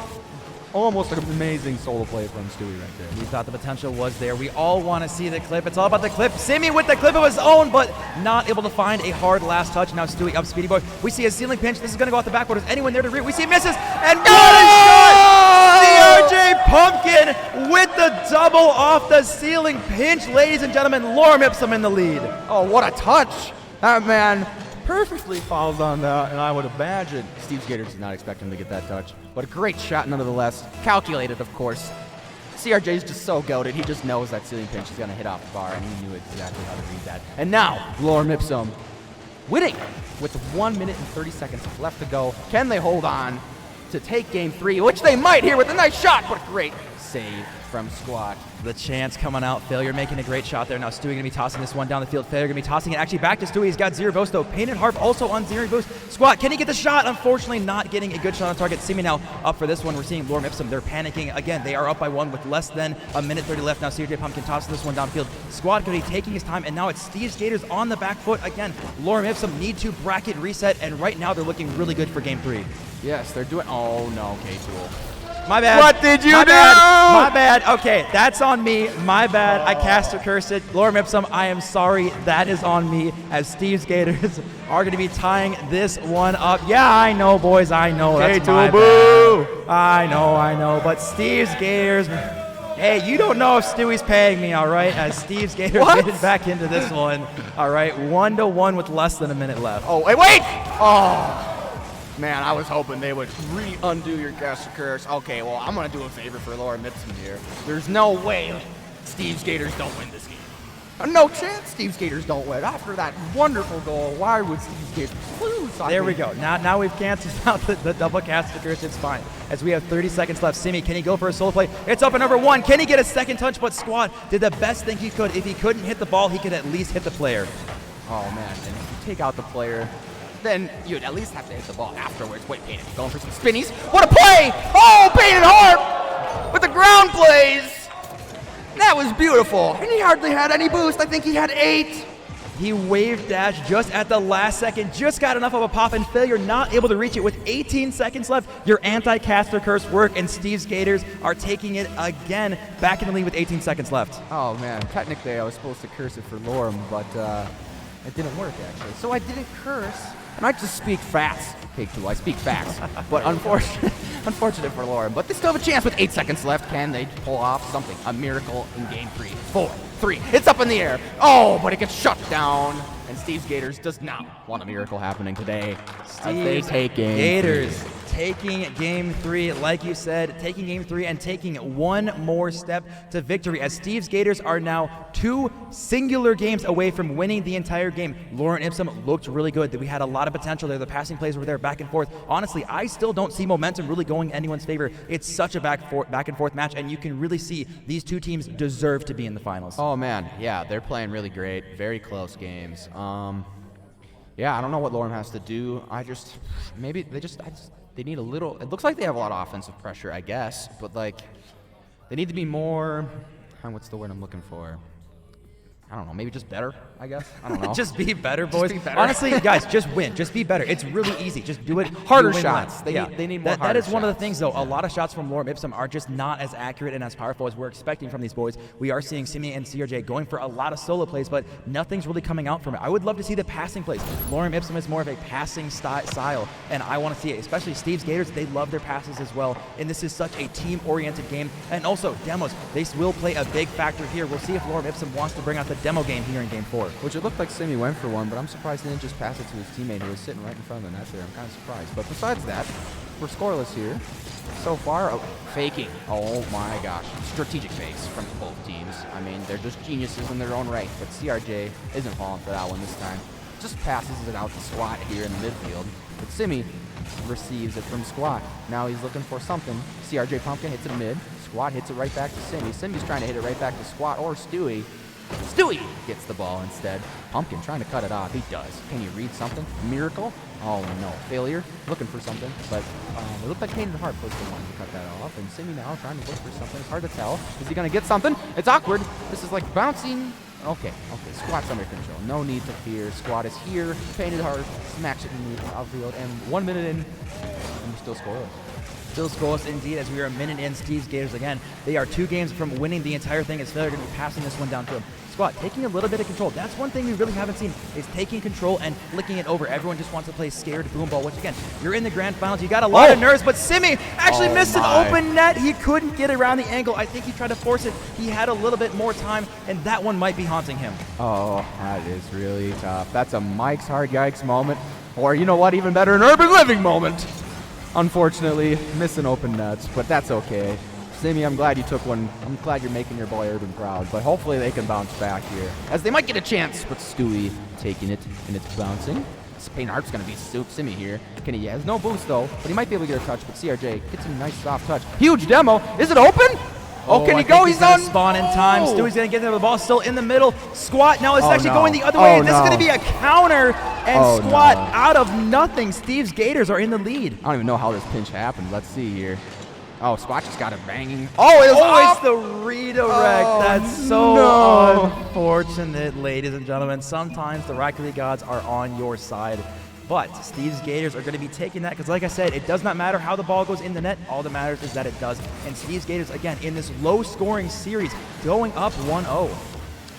Almost an amazing solo play from Stewie right there. We thought the potential was there. We all want to see the clip. It's all about the clip. Simi with the clip of his own, but not able to find a hard last touch. Now Stewie up Speedy Boy. We see a ceiling pinch. This is going to go off the backboard. Is anyone there to read? We see misses, and what a shot! CRJ Pumpkin with the double off the ceiling pinch. Ladies and gentlemen, Lorem Ipsum in the lead. Oh, what a touch! That man perfectly falls on that, and I would imagine Steve Gators did not expect him to get that touch. But a great shot nonetheless. Calculated, of course. CRJ's just so goated. He just knows that ceiling pinch is going to hit off the bar, and he knew exactly how to read that. And now, Lorem Ipsum winning with 1 minute and 30 seconds left to go. Can they hold on to take game 3, which they might here with a nice shot, but great save from Squat. The chance coming out. Failure making a great shot there. Now Stewie going to be tossing this one down the field. Failure going to be tossing it actually back to Stewie. He's got 0 boost though. Painted Harp also on 0 boost. Squat, can he get the shot? Unfortunately not getting a good shot on target. Simi now up for this one. We're seeing Lorem Ipsum. They're panicking again. They are up by 1 with less than a minute 30 left. Now CRJ Pumpkin tosses this one downfield. Squad going to be taking his time, and now it's Steve's Gators on the back foot again. Lorem Ipsum need to bracket reset, and right now they're looking really good for game 3. Yes, they're doing. Oh no, K-Tool. My bad. What did you do? My bad. Okay, that's on me. My bad. I cast a curse it. Lorem Ipsum, I am sorry. That is on me, as Steve's Gators are going to be tying this one up. Yeah, I know, boys. I know. That's my bad. I know. But Steve's Gators, hey, you don't know if Stewie's paying me, all right? As Steve's Gators getting back into this one. All right, 1-1 with less than a minute left. Oh, wait! Oh. Man, I was hoping they would undo your Caster Curse. Okay, well, I'm going to do a favor for Lorem Ipsum here. There's no way Steve's Gators don't win this game. No chance Steve's Gators don't win. After that wonderful goal, why would Steve's Gators lose? There we go. Now we've canceled out the double Caster Curse. It's fine. As we have 30 seconds left. Simi, can he go for a solo play? It's up and number 1. Can he get a second touch? But Squad did the best thing he could. If he couldn't hit the ball, he could at least hit the player. Oh, man. And if you take out the player, then you'd at least have to hit the ball afterwards. Wait, Painted, going for some spinnies. What a play! Oh, Painted Harp with the ground plays. That was beautiful. And he hardly had any boost. I think he had 8. He wave dashed just at the last second, just got enough of a pop, and Failure not able to reach it with 18 seconds left. Your anti-caster curse work, and Steve's Gators are taking it again, back in the lead with 18 seconds left. Oh, man. Technically, I was supposed to curse it for Lorem, but it didn't work, actually. So I didn't curse. And I just speak facts. Take-Two, I speak facts. But unfortunate for Lorem. But they still have a chance with 8 seconds left. Can they pull off something? A miracle in game 3. 4, 3. It's up in the air. Oh, but it gets shut down. And Steve's Gators does not want a miracle happening today. Steve's Gators taking game 3, like you said, taking game 3 and taking one more step to victory, as Steve's Gators are now 2 singular games away from winning the entire game. Lorem Ipsum looked really good. We had a lot of potential there. The passing plays were there back and forth. Honestly, I still don't see momentum really going in anyone's favor. It's such a back and forth match, and you can really see these 2 teams deserve to be in the finals. Oh man, yeah, they're playing really great. Very close games. Yeah, I don't know what Lorem has to do. They need a little. It looks like they have a lot of offensive pressure, I guess, but like they need to be more. What's the word I'm looking for? I don't know, maybe just better, I guess. I don't know. Just be better, boys. be better. Honestly, guys, just win. Just be better. It's really easy. Just do it. Harder You win shots. less. They need more That harder is one of the shots. things, though. A lot of shots from Lorem Ipsum are just not as accurate and as powerful as we're expecting from these boys. We are seeing Simi and CRJ going for a lot of solo plays, but nothing's really coming out from it. I would love to see the passing plays. Lorem Ipsum is more of a passing style, and I want to see it. Especially Steve's Gators, they love their passes as well, and this is such a team-oriented game. And also, demos, they will play a big factor here. We'll see if Lorem Ipsum wants to bring out the demo game here in Game 4. Which it looked like Simi went for one, but I'm surprised he didn't just pass it to his teammate who was sitting right in front of the net there. I'm kind of surprised. But besides that, we're scoreless here. So far, faking. Oh my gosh. Strategic fakes from both teams. I mean, they're just geniuses in their own right, but CRJ isn't falling for that one this time. Just passes it out to Squat here in the midfield. But Simi receives it from Squat. Now he's looking for something. CRJ Pumpkin hits it mid. Squat hits it right back to Simi. Simi's trying to hit it right back to Squat or Stewie. Stewie gets the ball instead. Pumpkin trying to cut it off. He does. Can he read something? Miracle? Oh no. Failure. Looking for something. But it looked like Painted Heart was the one to cut that off. And Simi now trying to look for something. It's hard to tell. Is he going to get something? It's awkward. This is like bouncing. Okay. Squat's under control. No need to fear. Squat is here. Painted Heart smacks it in the outfield. And 1 minute in, and we still scoreless. Still scoreless indeed as we are a minute in. Steve's Gators again. They are 2 games from winning the entire thing as Failure going to be passing this one down to him. Squat taking a little bit of control. That's one thing we really haven't seen is taking control and flicking it over. Everyone just wants to play scared boom ball, which again, you're in the grand finals. You got a lot of nerves, but Simi actually missed an open net. He couldn't get around the angle. I think he tried to force it. He had a little bit more time, and that one might be haunting him. Oh, that is really tough. That's a Mike's Hard Yikes moment. Or you know what, even better, an Urban Living moment. Unfortunately, missing open nets, but that's okay. Simi, I'm glad you took one. I'm glad you're making your boy Urban proud, but hopefully they can bounce back here, as they might get a chance with Stewie taking it, and it's bouncing. Painted Heart's going to be Simi here. He has no boost, though, but he might be able to get a touch, but CRJ gets a nice soft touch. Huge demo. Is it open? Oh, can he go? He's gonna on. Spawn in time. Stewie's going to get there. The ball still in the middle. Squat. Now it's actually no. going the other way. Oh, This is no. going to be a counter, and Squat no. out of nothing. Steve's Gators are in the lead. I don't even know how this pinch happened. Let's see here. Oh, Squat just got it banging. Oh, it was it's the redirect. Oh, That's so no. unfortunate, ladies and gentlemen. Sometimes the Rocket League gods are on your side. But Steve's Gators are going to be taking that because, like I said, it does not matter how the ball goes in the net. All that matters is that it does. And Steve's Gators, again, in this low-scoring series, going up 1-0.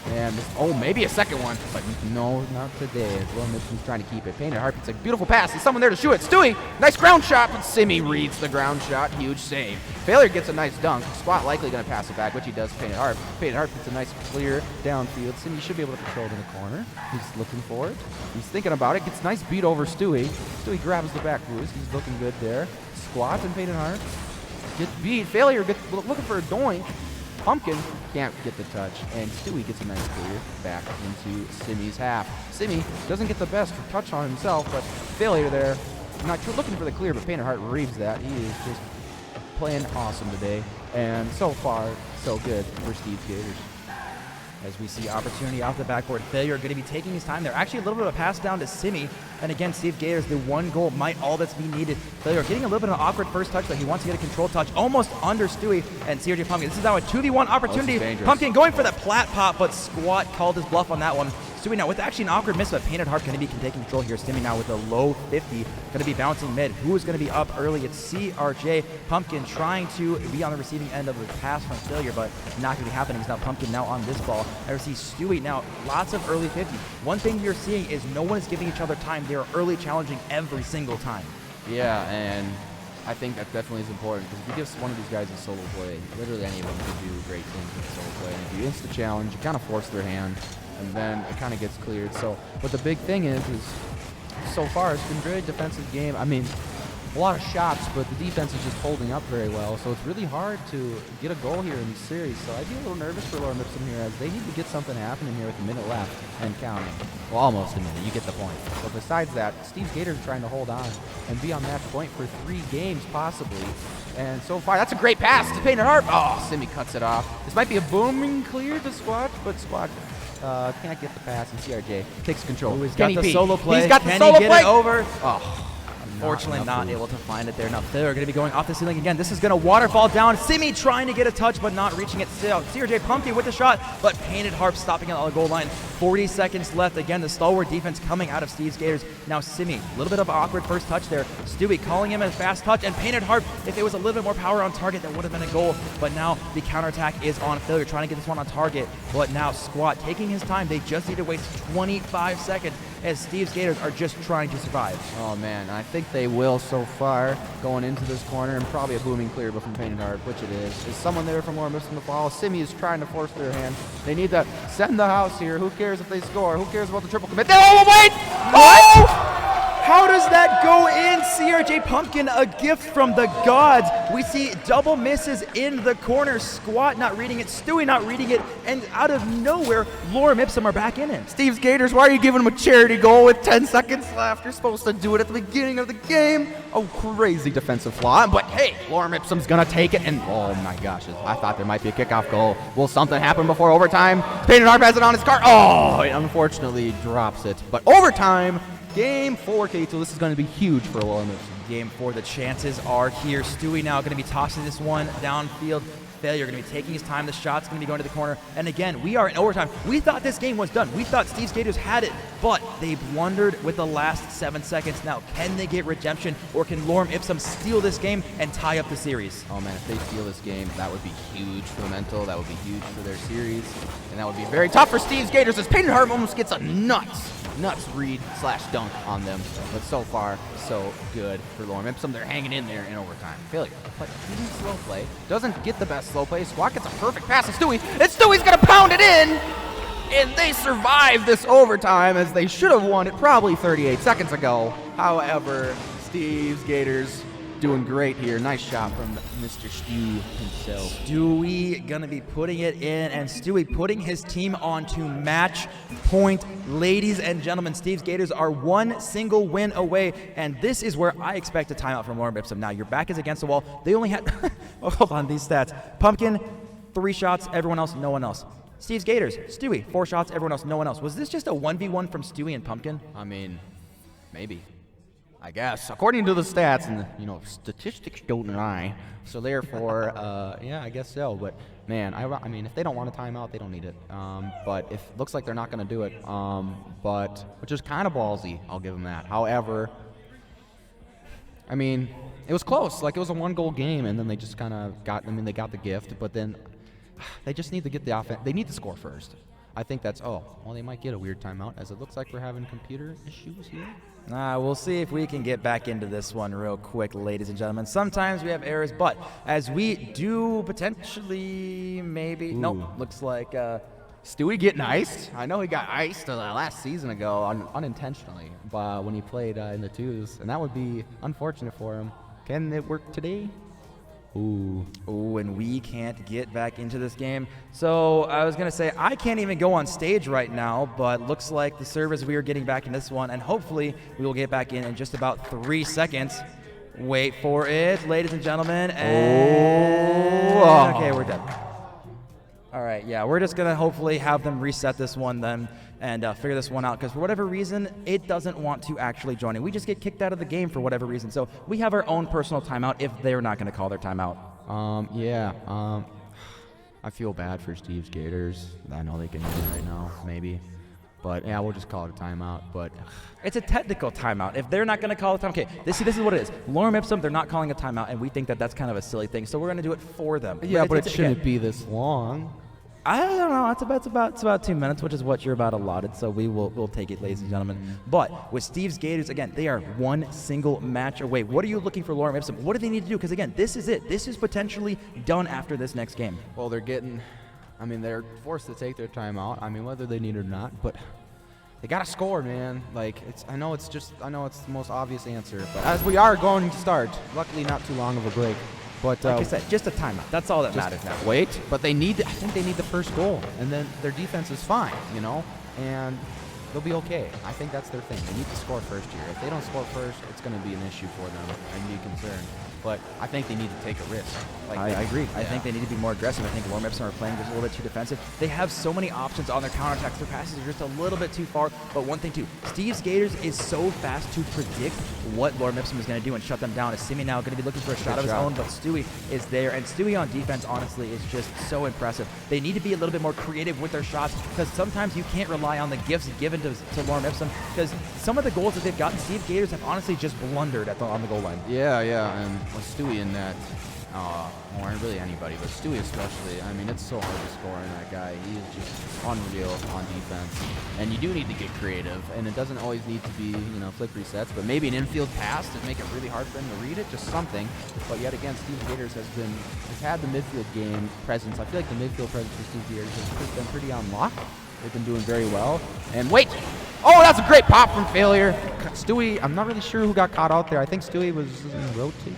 And maybe a second one, but no, not today. As Lorem Ipsum's trying to keep it. Painted Heart, it's a beautiful pass. There's someone there to shoot it. Stewie, nice ground shot, but Simi reads the ground shot. Huge save. Failure gets a nice dunk. Squat likely going to pass it back, which he does to Painted Heart. Painted Heart gets a nice clear downfield. Simi should be able to control it in the corner. He's looking for it. He's thinking about it. Gets a nice beat over Stewie. Stewie grabs the back boost. He's looking good there. Squat and Painted Heart gets beat. Failure gets looking for a doink. Pumpkin can't get the touch, and Stewie gets a nice clear back into Simi's half. Simi doesn't get the best touch on himself, but Failure there. Not looking for the clear, but Painted Heart reaves that. He is just playing awesome today, and so far, so good for Steve's Gators. As we see opportunity off the backboard, Failure going to be taking his time there. Actually, a little bit of a pass down to Simi. And again, Steve Gators, the one goal might all that's be needed. Failure getting a little bit of an awkward first touch, but he wants to get a control touch almost under Stewie and CRJ Pumpkin. This is now a 2v1 opportunity. Pumpkin going for the plat pop, but Squat called his bluff on that one. Stewie now with actually an awkward miss, but Painted Heart going to be taking control here. Simi now with a low 50, going to be bouncing mid. Who is going to be up early? It's CRJ. Pumpkin trying to be on the receiving end of the pass from Failure, but not going to be happening. It's now Pumpkin now on this ball. I see Stewie now, lots of early 50. One thing you're seeing is no one is giving each other time. They're early challenging every single time. Yeah, and I think that definitely is important because if you give one of these guys a solo play, literally any of them can do great things with a solo play. And if you insta challenge, you kind of force their hand, and then it kind of gets cleared. So, but the big thing is so far it's been a very defensive game. I mean, a lot of shots, but the defense is just holding up very well. So it's really hard to get a goal here in this series. So I'd be a little nervous for Lorem Ipsum here as they need to get something happening here with a minute left and counting. Well, almost a minute. You get the point. But besides that, Steve's Gators are trying to hold on and be on match point for 3 games possibly. And so far, that's a great pass to Painted Heart. Oh, Simi cuts it off. This might be a booming clear to Squat, but Squat can't get the pass, and CRJ takes control. He's got the solo play. He's got the Can solo he get play. it over? Oh, unfortunately not able to find it there. Now they're going to be going off the ceiling again. This is going to waterfall down. Simi trying to get a touch, but not reaching it still. CRJ Pumpkin with the shot, but Painted Harp stopping it on the goal line. 40 seconds left. Again, the stalwart defense coming out of Steve's Gators. Now Simi, a little bit of an awkward first touch there. Stewie calling him a fast touch, and Painted Harp, if it was a little bit more power on target, that would have been a goal. But now the counterattack is on Failure, trying to get this one on target. But now Squat taking his time. They just need to waste 25 seconds as Steve's Gators are just trying to survive. Oh man, I think they will so far going into this corner, and probably a booming clear but from Painted Harp, which it is. Is someone there from Lorem Ipsum to follow? Simi is trying to force their hand. They need to send the house here. Who cares if they score? Who cares about the triple commit? Oh, wait! What? How does that go in? CRJ Pumpkin, a gift from the gods. We see double misses in the corner. Squat not reading it, Stewie not reading it, and out of nowhere, Lorem Ipsum are back in it. Steve's Gators, why are you giving them a charity goal with 10 seconds left? You're supposed to do it at the beginning of the game. Oh, crazy defensive flaw. But hey, Lorem Ipsum's gonna take it, and oh my gosh, I thought there might be a kickoff goal. Will something happen before overtime? Painted Harp has it on his cart. Oh, it unfortunately drops it. But overtime, Game 4, K2. This is going to be huge for Lorem Ipsum. Game 4, the chances are here. Stewie now going to be tossing this one downfield. Failure, going to be taking his time. The shot's going to be going to the corner. And again, we are in overtime. We thought this game was done. We thought Steve's Gators had it, but they blundered with the last 7 seconds. Now, can they get redemption, or can Lorem Ipsum steal this game and tie up the series? Oh man, if they steal this game, that would be huge for Mental. That would be huge for their series. And that would be very tough for Steve's Gators, as Painted Harp almost gets a nuts read / dunk on them. But so far, so good for Lorem Ipsum. They're hanging in there in overtime. Failure. But even slow play doesn't get the best slow play. Squat gets a perfect pass to Stewie, and Stewie's gonna pound it in! And they survive this overtime, as they should have won it probably 38 seconds ago. However, Steve's Gators doing great here. Nice shot from Mr. Stew himself. Stewie gonna be putting it in, and Stewie putting his team on to match point. Ladies and gentlemen, Steve's Gators are one single win away, and this is where I expect a timeout from Lorem Ipsum. Now, your back is against the wall. They only had, hold on, these stats. Pumpkin, 3 shots, everyone else, no one else. Steve's Gators, Stewie, 4 shots, everyone else, no one else. Was this just a 1v1 from Stewie and Pumpkin? I mean, maybe. I guess, according to the stats, and statistics don't lie. So therefore, yeah, I guess so. But man, I mean, if they don't want a timeout, they don't need it. But if it looks like they're not going to do it, but which is kind of ballsy, I'll give them that. However, I mean, it was close. Like, it was a 1-goal game, and then they just kind of got. I mean, they got the gift, but then they just need to get the offense. They need to score first. I think that's. Oh, well, they might get a weird timeout, as it looks like we're having computer issues here. We'll see if we can get back into this one real quick, ladies and gentlemen. Sometimes we have errors, but as we do potentially, maybe. Ooh. Nope, looks like. Stewie getting iced. I know he got iced last season ago unintentionally, but when he played in the 2s, and that would be unfortunate for him. Can it work today? Ooh, and we can't get back into this game. So I was going to say, I can't even go on stage right now, but looks like the servers, we are getting back in this one, and hopefully we will get back in just about 3 seconds. Wait for it, ladies and gentlemen. And okay, we're done. All right, yeah, we're just going to hopefully have them reset this one then and figure this one out, because for whatever reason, it doesn't want to actually join it. We just get kicked out of the game for whatever reason. So we have our own personal timeout if they're not going to call their timeout. I feel bad for Steve's Gators. I know they can win right now, maybe. But yeah, we'll just call it a timeout. But it's a technical timeout. If they're not going to call a timeout, okay, this is what it is. Lorem Ipsum, they're not calling a timeout, and we think that that's kind of a silly thing. So we're going to do it for them. Yeah, but it shouldn't be this long. I don't know. It's about 2 minutes, which is what you're about allotted. So we'll take it, ladies and gentlemen. But with Steve's Gators, again, they are one single match away. What are you looking for, Lorem Ipsum? What do they need to do? Because again, this is it. This is potentially done after this next game. Well, they're forced to take their timeout. I mean, whether they need it or not, but they gotta score, man. Like, I know it's the most obvious answer, but as we are going to start, luckily not too long of a break. But like I said, just a timeout. That's all that matters now. Wait, but I think they need the first goal, and then their defense is fine, and they'll be okay. I think that's their thing. They need to score first here. If they don't score first, it's going to be an issue for them and be concerned. but I think they need to take a risk. Like I agree. I Yeah. think they need to be more aggressive. I think Lorem Ipsum are playing just a little bit too defensive. They have so many options on their counterattacks. Their passes are just a little bit too far. But one thing too, Steve's Gators is so fast to predict what Lorem Ipsum is going to do and shut them down. Is Simi now going to be looking for a shot of his own, but Stewie is there. And Stewie on defense, honestly, is just so impressive. They need to be a little bit more creative with their shots because sometimes you can't rely on the gifts given to Lorem Ipsum because some of the goals that they've gotten, Steve Gators have honestly just blundered on the goal line. Yeah, and with Stewie in that, or really anybody, but Stewie especially, I mean, it's so hard to score on that guy. He is just unreal on defense. And you do need to get creative, and it doesn't always need to be, flick resets, but maybe an infield pass to make it really hard for them to read it, just something. But yet again, Steve Gators has had the midfield game presence. I feel like the midfield presence for Steve Gators has been pretty on lock. They've been doing very well. And wait! Oh, that's a great pop from Failure. Stewie, I'm not really sure who got caught out there. I think Stewie was rotating.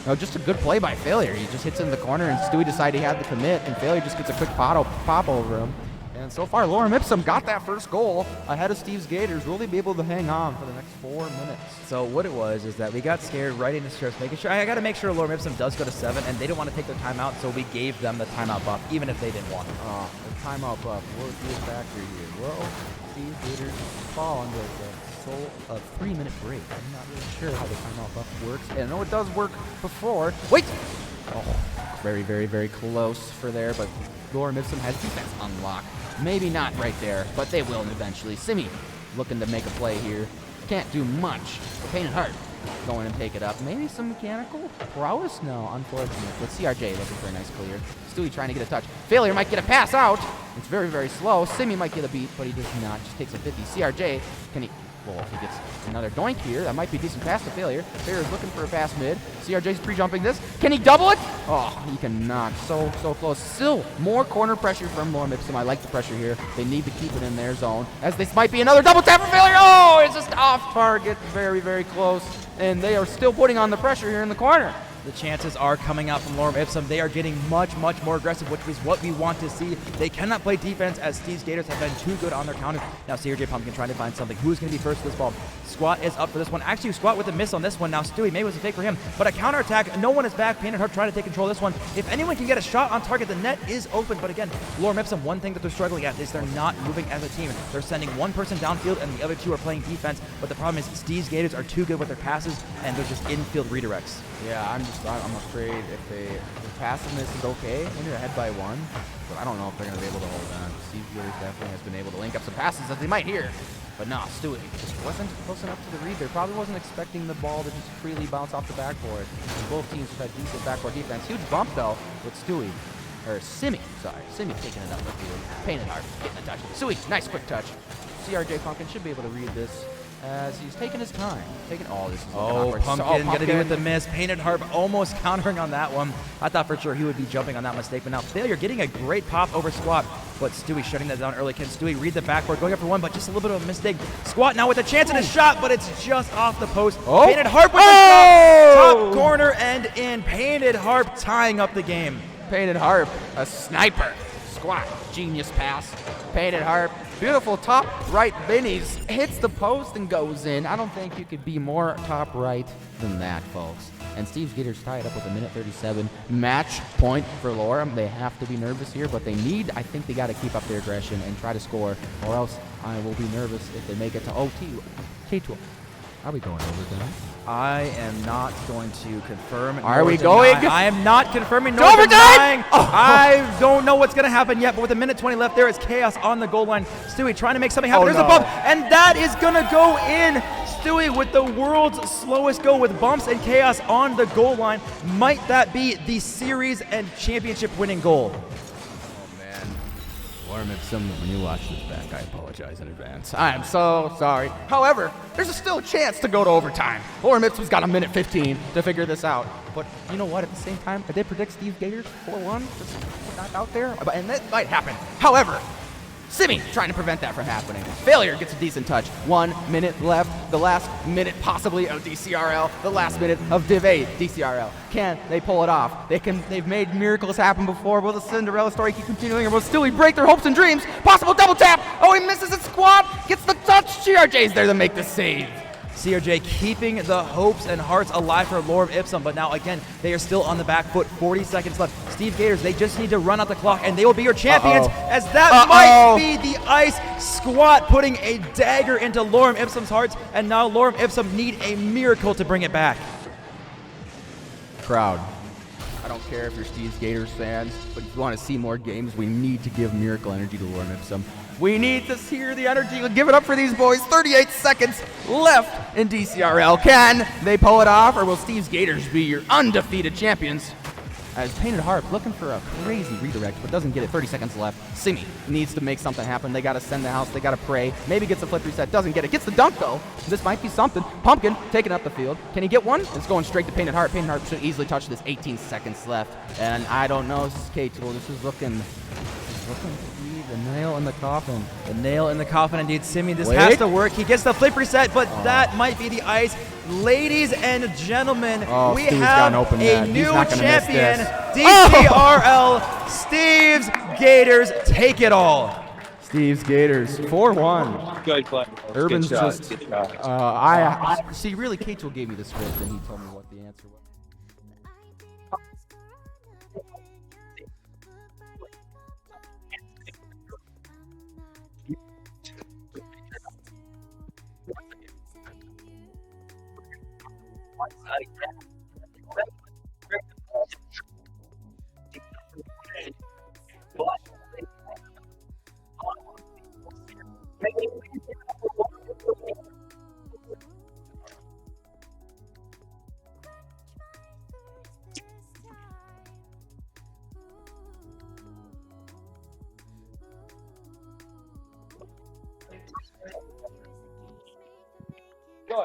No, just a good play by Failure. He just hits in the corner, and Stewie decided he had to commit, and Failure just gets a quick pop over him. And so far, Lorem Ipsum got that first goal ahead of Steve's Gators. Will they be able to hang on for the next 4 minutes? So what it was is that we got scared right into strips, making sure I got to make sure Lorem Ipsum does go to 7, and they don't want to take their timeout, so we gave them the timeout buff, even if they didn't want it. The timeout buff will be a factor here. Well, Steve Gators fall under a 3-minute break. I'm not really sure how the timeout buff works. And I know it does work before. Wait! Oh, very, very, very close for there, but Lorem Ipsum has defense unlocked. Maybe not right there, but they will eventually. Simi looking to make a play here. Can't do much. Painted Heart going and take it up. Maybe some mechanical prowess? No, unfortunate. But CRJ looking for a nice clear. Stewie trying to get a touch. Failure might get a pass out. It's very, very slow. Simi might get a beat, but he does not. Just takes a 50. CRJ, can he... Well, if he gets another doink here, that might be a decent pass to Failure. Failure is looking for a pass mid. CRJ's pre-jumping this. Can he double it? Oh, he cannot. So close. Still, more corner pressure from Lorem Ipsum. I like the pressure here. They need to keep it in their zone, as this might be another double tap for Failure. Oh, it's just off target. Very, very close. And they are still putting on the pressure here in the corner. The chances are coming out from Lorem Ipsum. They are getting much, much more aggressive, which is what we want to see. They cannot play defense as Steve's Gators have been too good on their counters. Now CRJ Pumpkin trying to find something. Who's going to be first to this ball? Squat is up for this one. Actually, Squat with a miss on this one. Now Stewie, maybe it was a fake for him, but a counterattack. No one is back. Painted Heart trying to take control of this one. If anyone can get a shot on target, the net is open. But again, Lorem Ipsum, one thing that they're struggling at is they're not moving as a team. They're sending one person downfield and the other two are playing defense. But the problem is Steve's Gators are too good with their passes and they're just infield redirects. Yeah, I'm afraid if the passiveness is okay, when you're ahead by 1, but I don't know if they're going to be able to hold on. Steve Gators definitely has been able to link up some passes that they might hear. But no, Stewie just wasn't close enough to the read there. Probably wasn't expecting the ball to just freely bounce off the backboard. And both teams have had decent backboard defense. Huge bump though with Stewie. Or Simi, sorry. Simi taking it up the field. Painted Heart, getting a touch. Stewie, nice quick touch. CRJ Pumpkin should be able to read this as he's taking his time. This is Pumpkin gonna be with the miss. Painted Heart almost countering on that one. I thought for sure he would be jumping on that mistake, but now Failure getting a great pop over Squat, but Stewie shutting that down early. Can Stewie read the backboard, going up for 1, but just a little bit of a mistake. Squat now with a chance and a shot, but it's just off the post. Painted Heart with the shot, top corner and in. Painted Heart tying up the game. Painted Harp, a sniper. Squat, genius pass. Painted Harp, beautiful top right Benny's. Hits the post and goes in. I don't think you could be more top right than that, folks. And Steve's Gators tie it up with a minute 37. Match point for Lorem. They have to be nervous here, but I think they got to keep up their aggression and try to score, or else I will be nervous if they make it to OT. K12. Are we going overtime? I am not going to confirm. Are we going? I am not confirming nor overtime? denying. Oh. I don't know what's going to happen yet, but with a minute 20 left, there is chaos on the goal line. Stewie trying to make something happen. There's a bump, and that is going to go in. Stewie with the world's slowest goal with bumps and chaos on the goal line. Might that be the series and championship winning goal? Lorem Ipsum, when you watch this back, I apologize in advance. I am so sorry. However, there's still a chance to go to overtime. Lorem Ipsum's got a minute 15 to figure this out. But you know what? At the same time, I did predict Steve Gators 4-1. Just put that out there, and that might happen. However, Simi trying to prevent that from happening. Failure gets a decent touch. 1 minute left. The last minute possibly of DCRL. The last minute of Div A DCRL. Can they pull it off? They've made miracles happen before. Will the Cinderella story keep continuing, or will Stewie break their hopes and dreams? Possible double tap. Oh, he misses it. Squat gets the touch. CRJ's there to make the save. CRJ keeping the hopes and hearts alive for Lorem Ipsum, but now again, they are still on the back foot. 40 seconds left. Steve Gators, they just need to run out the clock, and they will be your champions, as that might be the ice. Squat putting a dagger into Lorem Ipsum's hearts, and now Lorem Ipsum need a miracle to bring it back. Crowd, I don't care if you're Steve's Gators fans, but if you want to see more games, we need to give miracle energy to Lorem Ipsum. We need to hear the energy. Give it up for these boys. 38 seconds left in DCRL. Can they pull it off, or will Steve's Gators be your undefeated champions? As Painted Harp looking for a crazy redirect, but doesn't get it. 30 seconds left. Simi needs to make something happen. They got to send the house. They got to pray. Maybe gets a flip reset. Doesn't get it. Gets the dunk, though. This might be something. Pumpkin taking up the field. Can he get one? It's going straight to Painted Harp. Painted Harp should easily touch this. 18 seconds left. And I don't know. This is K-Tool. This is looking to be the nail in the coffin. The nail in the coffin, indeed. Simi, this has to work. He gets the flip reset, but that might be the ice. Ladies and gentlemen, we have a new champion, DCRL. Steve's Gators take it all. Steve's Gators, 4-1. Good play. Urban's Good shot. just, Good shot. see, really, K-Tool gave me the script, and he told me what the answer was.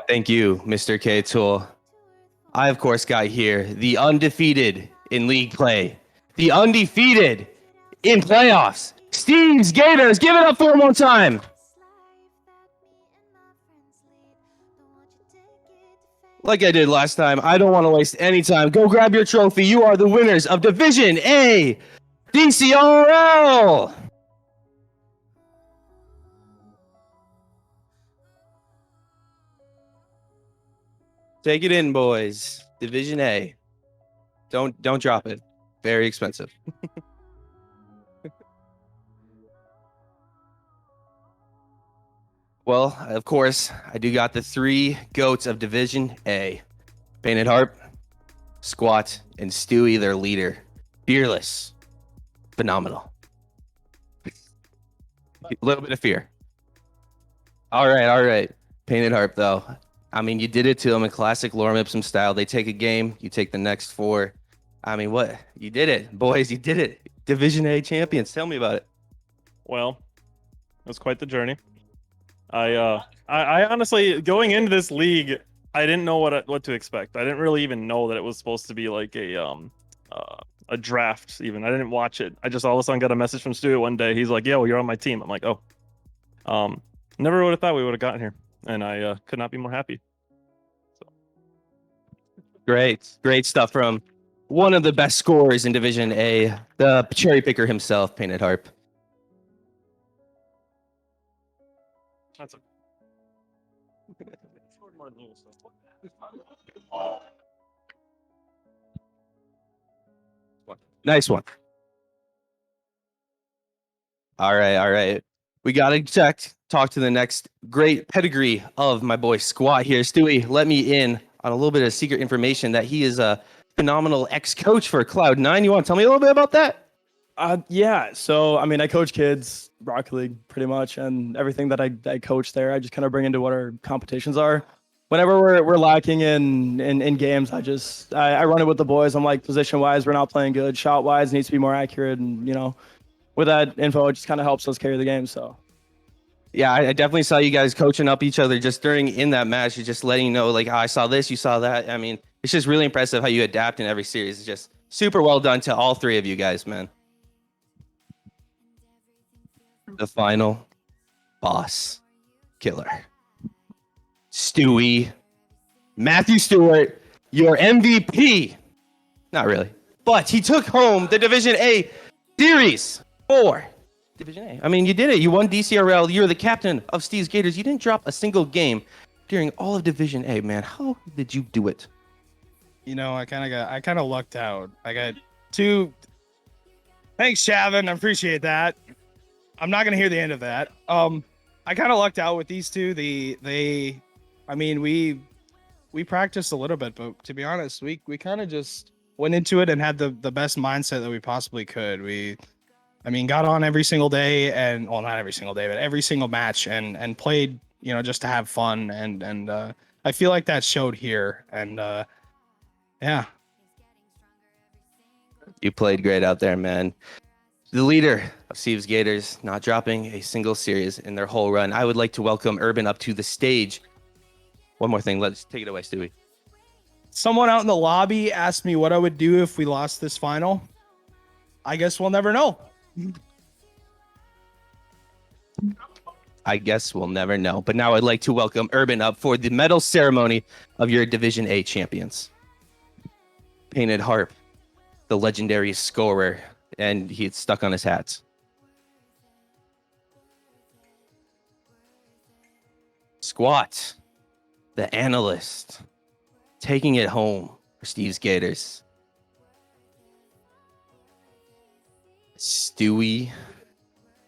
Thank you, Mr. K-Tool. I, of course, got here the undefeated in league play, the undefeated in playoffs. Steve's Gators, give it up for him one time. Like I did last time, I don't want to waste any time. Go grab your trophy. You are the winners of Division A DCRL. Take it in, boys. Division A. Don't drop it. Very expensive. Well, of course, I do got the 3 goats of Division A. Painted Harp, Squat, and Stewie, their leader. Fearless. Phenomenal. A little bit of fear. All right. Painted Harp, though. I mean, you did it to them in classic Lorem Ipsum style. They take a game, you take the next 4. I mean, what? You did it. Boys, you did it. Division A champions. Tell me about it. Well, it was quite the journey. I honestly, going into this league, I didn't know what to expect. I didn't really even know that it was supposed to be like a draft even. I didn't watch it. I just all of a sudden got a message from Stu one day. He's like, "Yeah, well, you're on my team." I'm like, "Oh." Never would have thought we would have gotten here, and I could not be more happy. So. Great stuff from one of the best scorers in Division A, the cherry picker himself, Painted Harp. That's a... Nice one. All right. We got to talk to the next great pedigree of my boy Squat here. Stewie, let me in on a little bit of secret information that he is a phenomenal ex-coach for Cloud9. You want to tell me a little bit about that? Yeah. So, I mean, I coach kids, Rocket League, pretty much, and everything that I coach there, I just kind of bring into what our competitions are. Whenever we're lacking in games, I run it with the boys. I'm like, position-wise, we're not playing good. Shot-wise, needs to be more accurate, and with that info, it just kind of helps us carry the game. So. Yeah, I definitely saw you guys coaching up each other just in that match. You're just letting you know, like, I saw this, you saw that. I mean, it's just really impressive how you adapt in every series. It's just super well done to all 3 of you guys, man. The final boss killer. Stewie. Matthew Stewart, your MVP. Not really. But he took home the Division A series for Division A. I mean, you did it. You won DCRL. You're the captain of Steve's Gators. You didn't drop a single game. during all of Division A, man. How did you do it? You know, I kind of lucked out. I got two. Thanks, Shavin. I appreciate that. I'm not gonna hear the end of that. I kind of lucked out with these two. I mean, we practiced a little bit, but to be honest, we kind of just went into it and had the best mindset that we possibly could. I mean, got on every single day and, well, not every single day, but every single match and played, you know, just to have fun. And I feel like that showed here. And yeah. You played great out there, man. The leader of Steve's Gators, not dropping a single series in their whole run. I would like to welcome Urban up to the stage. One more thing. Let's take it away, Stewie. Someone out in the lobby asked me what I would do if we lost this final. I guess we'll never know. I guess we'll never know. But now I'd like to welcome Urban up for the medal ceremony of your Division A champions. Painted Harp, the legendary scorer, and he's stuck on his hats. Squat, the analyst, taking it home for Steve's Gators. Stewie,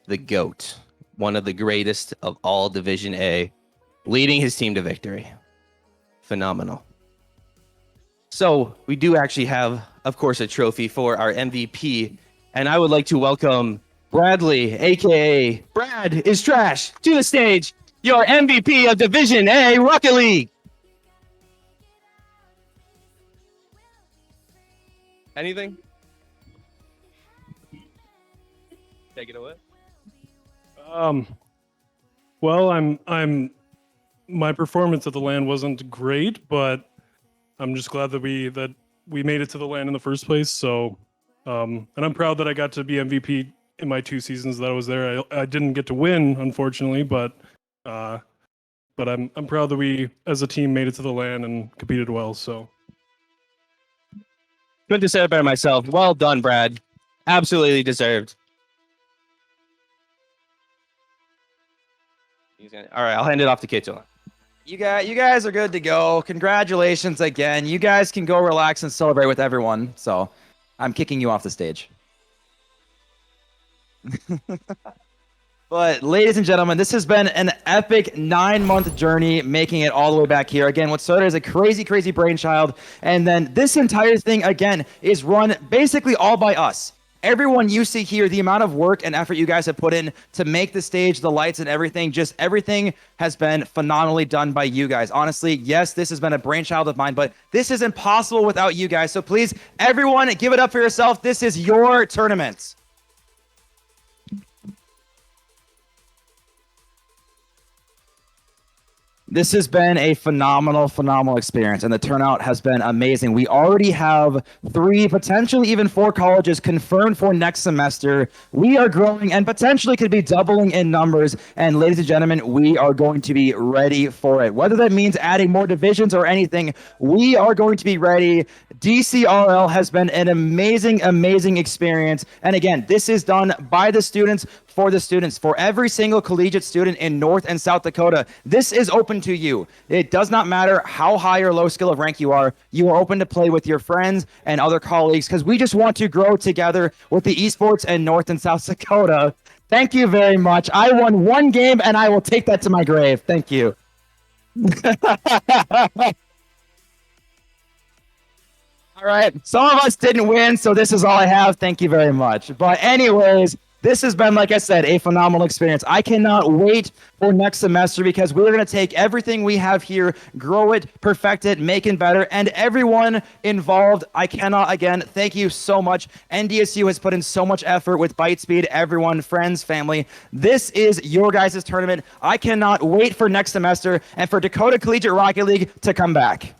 the GOAT, one of the greatest of all Division A, leading his team to victory. Phenomenal. So we do actually have, of course, a trophy for our MVP, and I would like to welcome Bradley, aka Brad is Trash, to the stage, your MVP of Division A Rocket League. Anything? Take it away. Well, I'm my performance at the LAN wasn't great, but I'm just glad that we made it to the LAN in the first place. So, and I'm proud that I got to be MVP in my 2 seasons that I was there. I didn't get to win, unfortunately, but I'm proud that we as a team made it to the LAN and competed well. So. Couldn't have said it better myself. Well done, Brad. Absolutely deserved. All right, I'll hand it off to Kato. You guys are good to go. Congratulations again. You guys can go relax and celebrate with everyone. So I'm kicking you off the stage. But ladies and gentlemen, this has been an epic 9-month journey making it all the way back here. Again, what started as a crazy, crazy brainchild. And then this entire thing, again, is run basically all by us. Everyone you see here, the amount of work and effort you guys have put in to make the stage, the lights and everything, just everything has been phenomenally done by you guys. Honestly, yes, this has been a brainchild of mine, but this is impossible without you guys. So please, everyone, give it up for yourself. This is your tournament. This has been a phenomenal experience, and the turnout has been amazing. We already have 3, potentially even 4 colleges confirmed for next semester. We are growing and potentially could be doubling in numbers. And ladies and gentlemen, we are going to be ready for it. Whether that means adding more divisions or anything, we are going to be ready. DCRL has been an amazing experience. And again, this is done by the students, for the students, for every single collegiate student in North and South Dakota. This is open to you. It does not matter how high or low skill of rank you are open to play with your friends and other colleagues, because we just want to grow together with the esports in North and South Dakota. Thank you very much. I won 1 game and I will take that to my grave. Thank you. All right. Some of us didn't win, so this is all I have. Thank you very much. But anyways, this has been, like I said, a phenomenal experience. I cannot wait for next semester, because we're going to take everything we have here, grow it, perfect it, make it better, and everyone involved. I cannot, again, thank you so much. NDSU has put in so much effort with Bite Speed, everyone, friends, family. This is your guys' tournament. I cannot wait for next semester and for Dakota Collegiate Rocket League to come back.